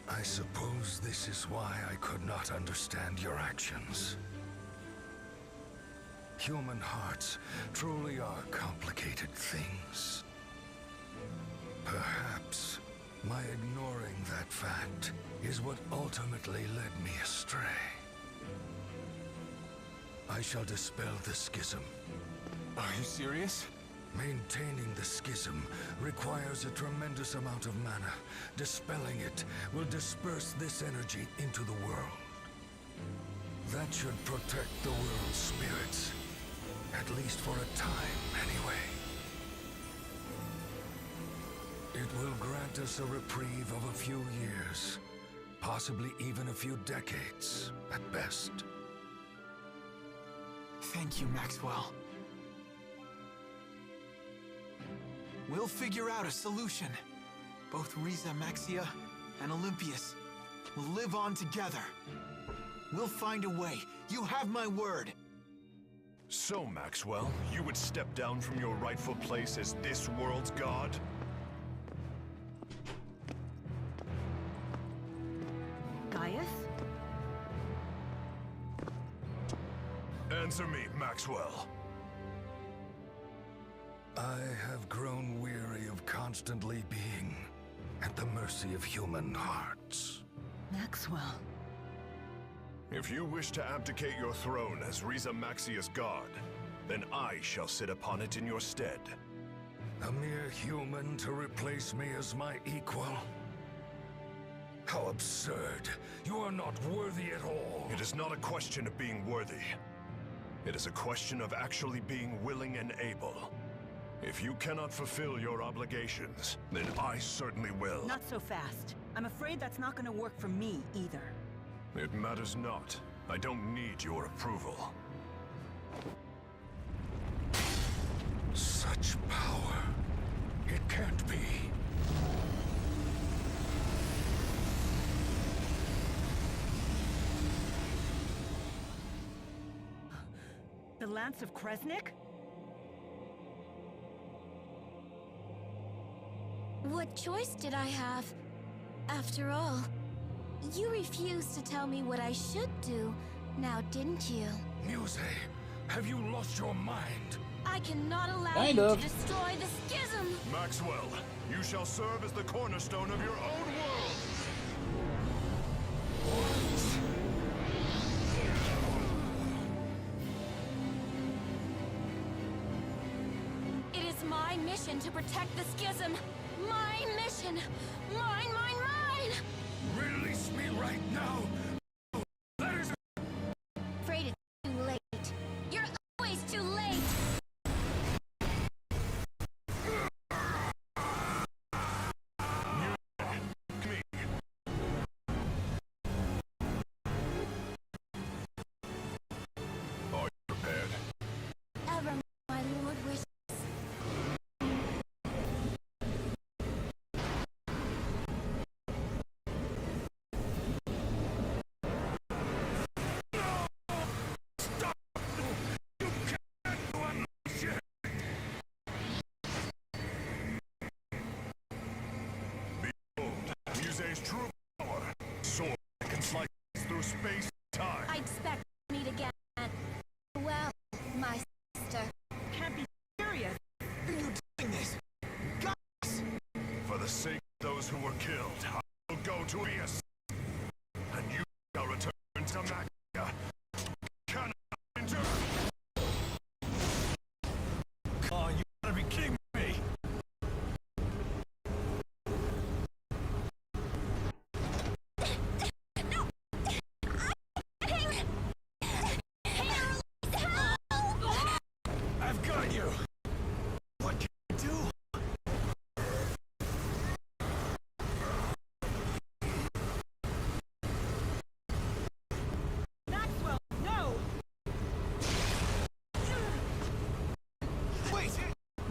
I suppose this is why I could not understand your actions. Human hearts truly are complicated things. Perhaps my ignoring that fact is what ultimately led me astray. I shall dispel the schism. Are you serious? Maintaining the schism requires a tremendous amount of mana. Dispelling it will disperse this energy into the world. That should protect the world's spirits. At least for a time, anyway. It will grant us a reprieve of a few years. Possibly even a few decades, at best. Thank you, Maxwell. We'll figure out a solution. Both Riza Maxia and Olympius will live on together. We'll find a way. You have my word. So, Maxwell, you would step down from your rightful place as this world's god? Gaius? Answer me, Maxwell. I have grown weary of constantly being at the mercy of human hearts. Maxwell. If you wish to abdicate your throne as Riza Maxia's god, then I shall sit upon it in your stead. A mere human to replace me as my equal? How absurd. You are not worthy at all. It is not a question of being worthy. It is a question of actually being willing and able. If you cannot fulfill your obligations, then I certainly will. Not so fast. I'm afraid that's not gonna work for me either. It matters not. I don't need your approval. Such power. It can't be. The Lance of Kresnik? What choice did I have? After all, you refused to tell me what I should do, now didn't you? Muzet, have you lost your mind? I cannot allow Kind you of. to destroy the schism! Maxwell, you shall serve as the cornerstone of your own world! It is my mission to protect the schism! My mission! Mine, mine, mine! Release me right now! That is... Afraid it's too late. You're always too late! Are you prepared? Ever, my lord wishes. Muzet's true power. Sword that can slice through space and time. I expect to meet again. Well, my sister. Can't be serious. Are you doing this? For the sake of those who were killed, I will go to Ias. And you shall return to Maxia. Cannot endure. Oh, you gotta be kidding me! I've got you! What can I do? Maxwell, no! Wait!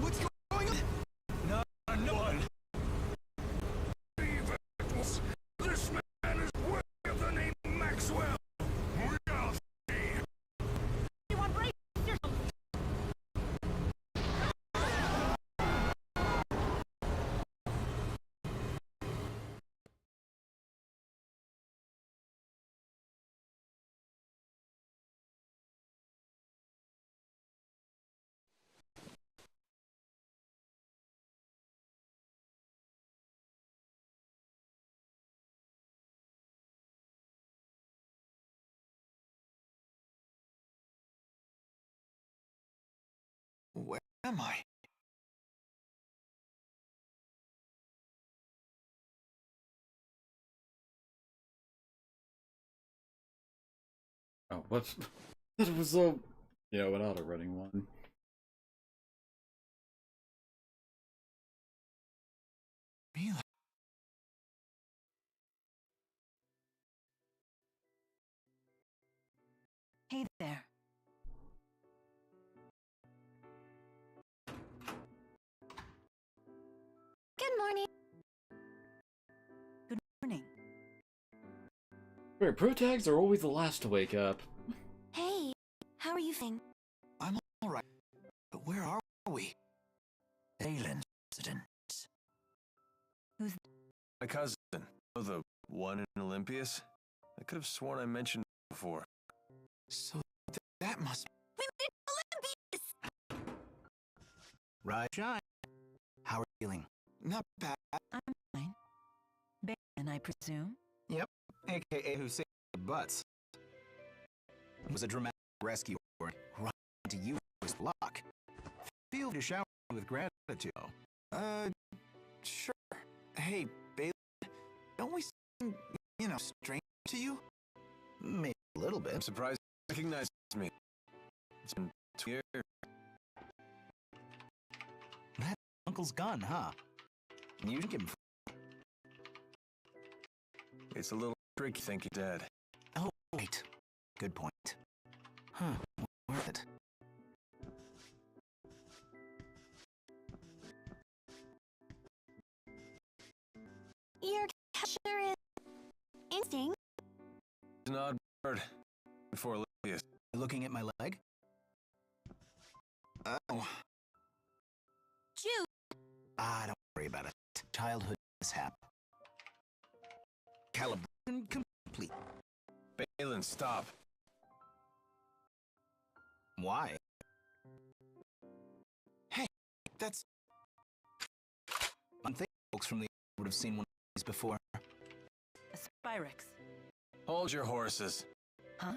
What's going on? No one! This man is worthy of the name Maxwell! We shall see. Anyone brace yourself! Where am I? Oh, whoops. That was so... Yeah, without a running one. Mila. Hey there. Good morning. Good morning. Wait, pro tags are always the last to wake up. Hey, how are you feeling? I'm alright. But where are we? Aelin's residence. Who's... My cousin. Oh, the one in Olympias? I could have sworn I mentioned it before. So that must... We made Olympias! Rise shine. How are you feeling? Not bad. I'm fine. Baron, I presume? Yep. AKA who saved the butts. It was a dramatic rescue right into you his block. Feel to shower with gratitude. Sure. Hey, Bailey, don't we seem, strange to you? Maybe a little bit. I'm surprised you recognize me. It's been 2 years. That uncle's gun, huh? You can give him. It's a little tricky thinking dead. Oh, right. Good point. Huh, worth it. Your capture is instinct. An odd bird. Before Olympius. Looking at my leg? Oh. Jude! Don't worry about it. Childhood mishap. Calibration complete. Balin, stop. Why? Hey, that's... I'm thinking folks from the would have seen one of these before. A Spyrex. Hold your horses. Huh?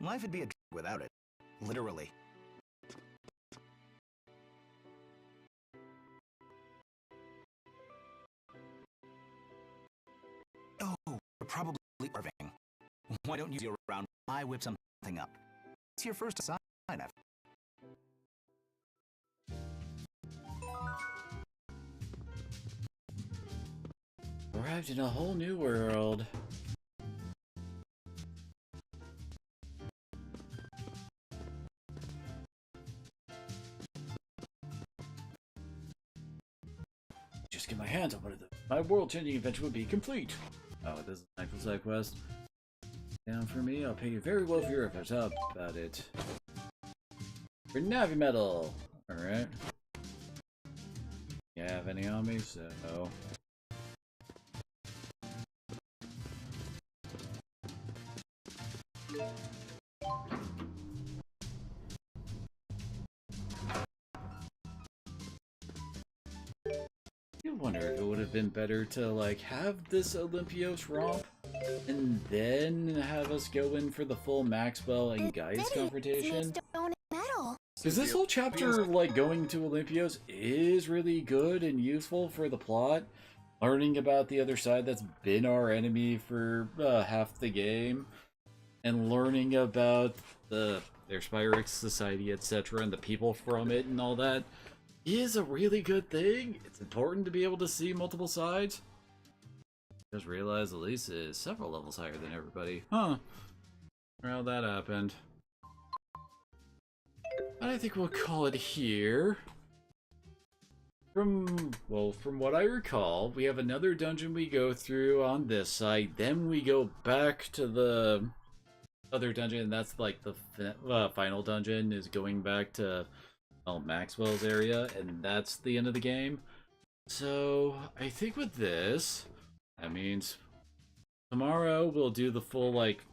Life would be a drag without it. Literally. Oh, you're probably starving. Why don't you go around while I whip something up? It's your first sign after. Arrived in a whole new world. Just get my hands on one of them. My world-changing adventure would be complete. Oh, this is an actual side quest. Down for me, I'll pay you very well for your efforts. How about it? For Navi Metal! Alright. You have any on me? So... You wonder if it would have been better to, like, have this Olympios romp and then have us go in for the full Maxwell and Gaius confrontation? Because this whole chapter, like, going to Olympios is really good and useful for the plot. Learning about the other side that's been our enemy for half the game. And learning about their Spyrex society, etc., and the people from it and all that is a really good thing. It's important to be able to see multiple sides. Just realized Elisa is several levels higher than everybody. Huh. Well, that happened. I think we'll call it here. From what I recall, we have another dungeon we go through on this side, then we go back to the other dungeon, and that's like the final dungeon is going back to Maxwell's area, and that's the end of the game. So I think with this, that means tomorrow we'll do the full like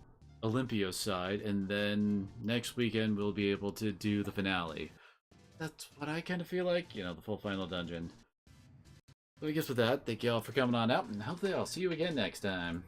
Olympios side, and then next weekend we'll be able to do the finale. That's what I kind of feel like, you know, the full final dungeon. So I guess with that, thank you all for coming on out, and hopefully I'll see you again next time.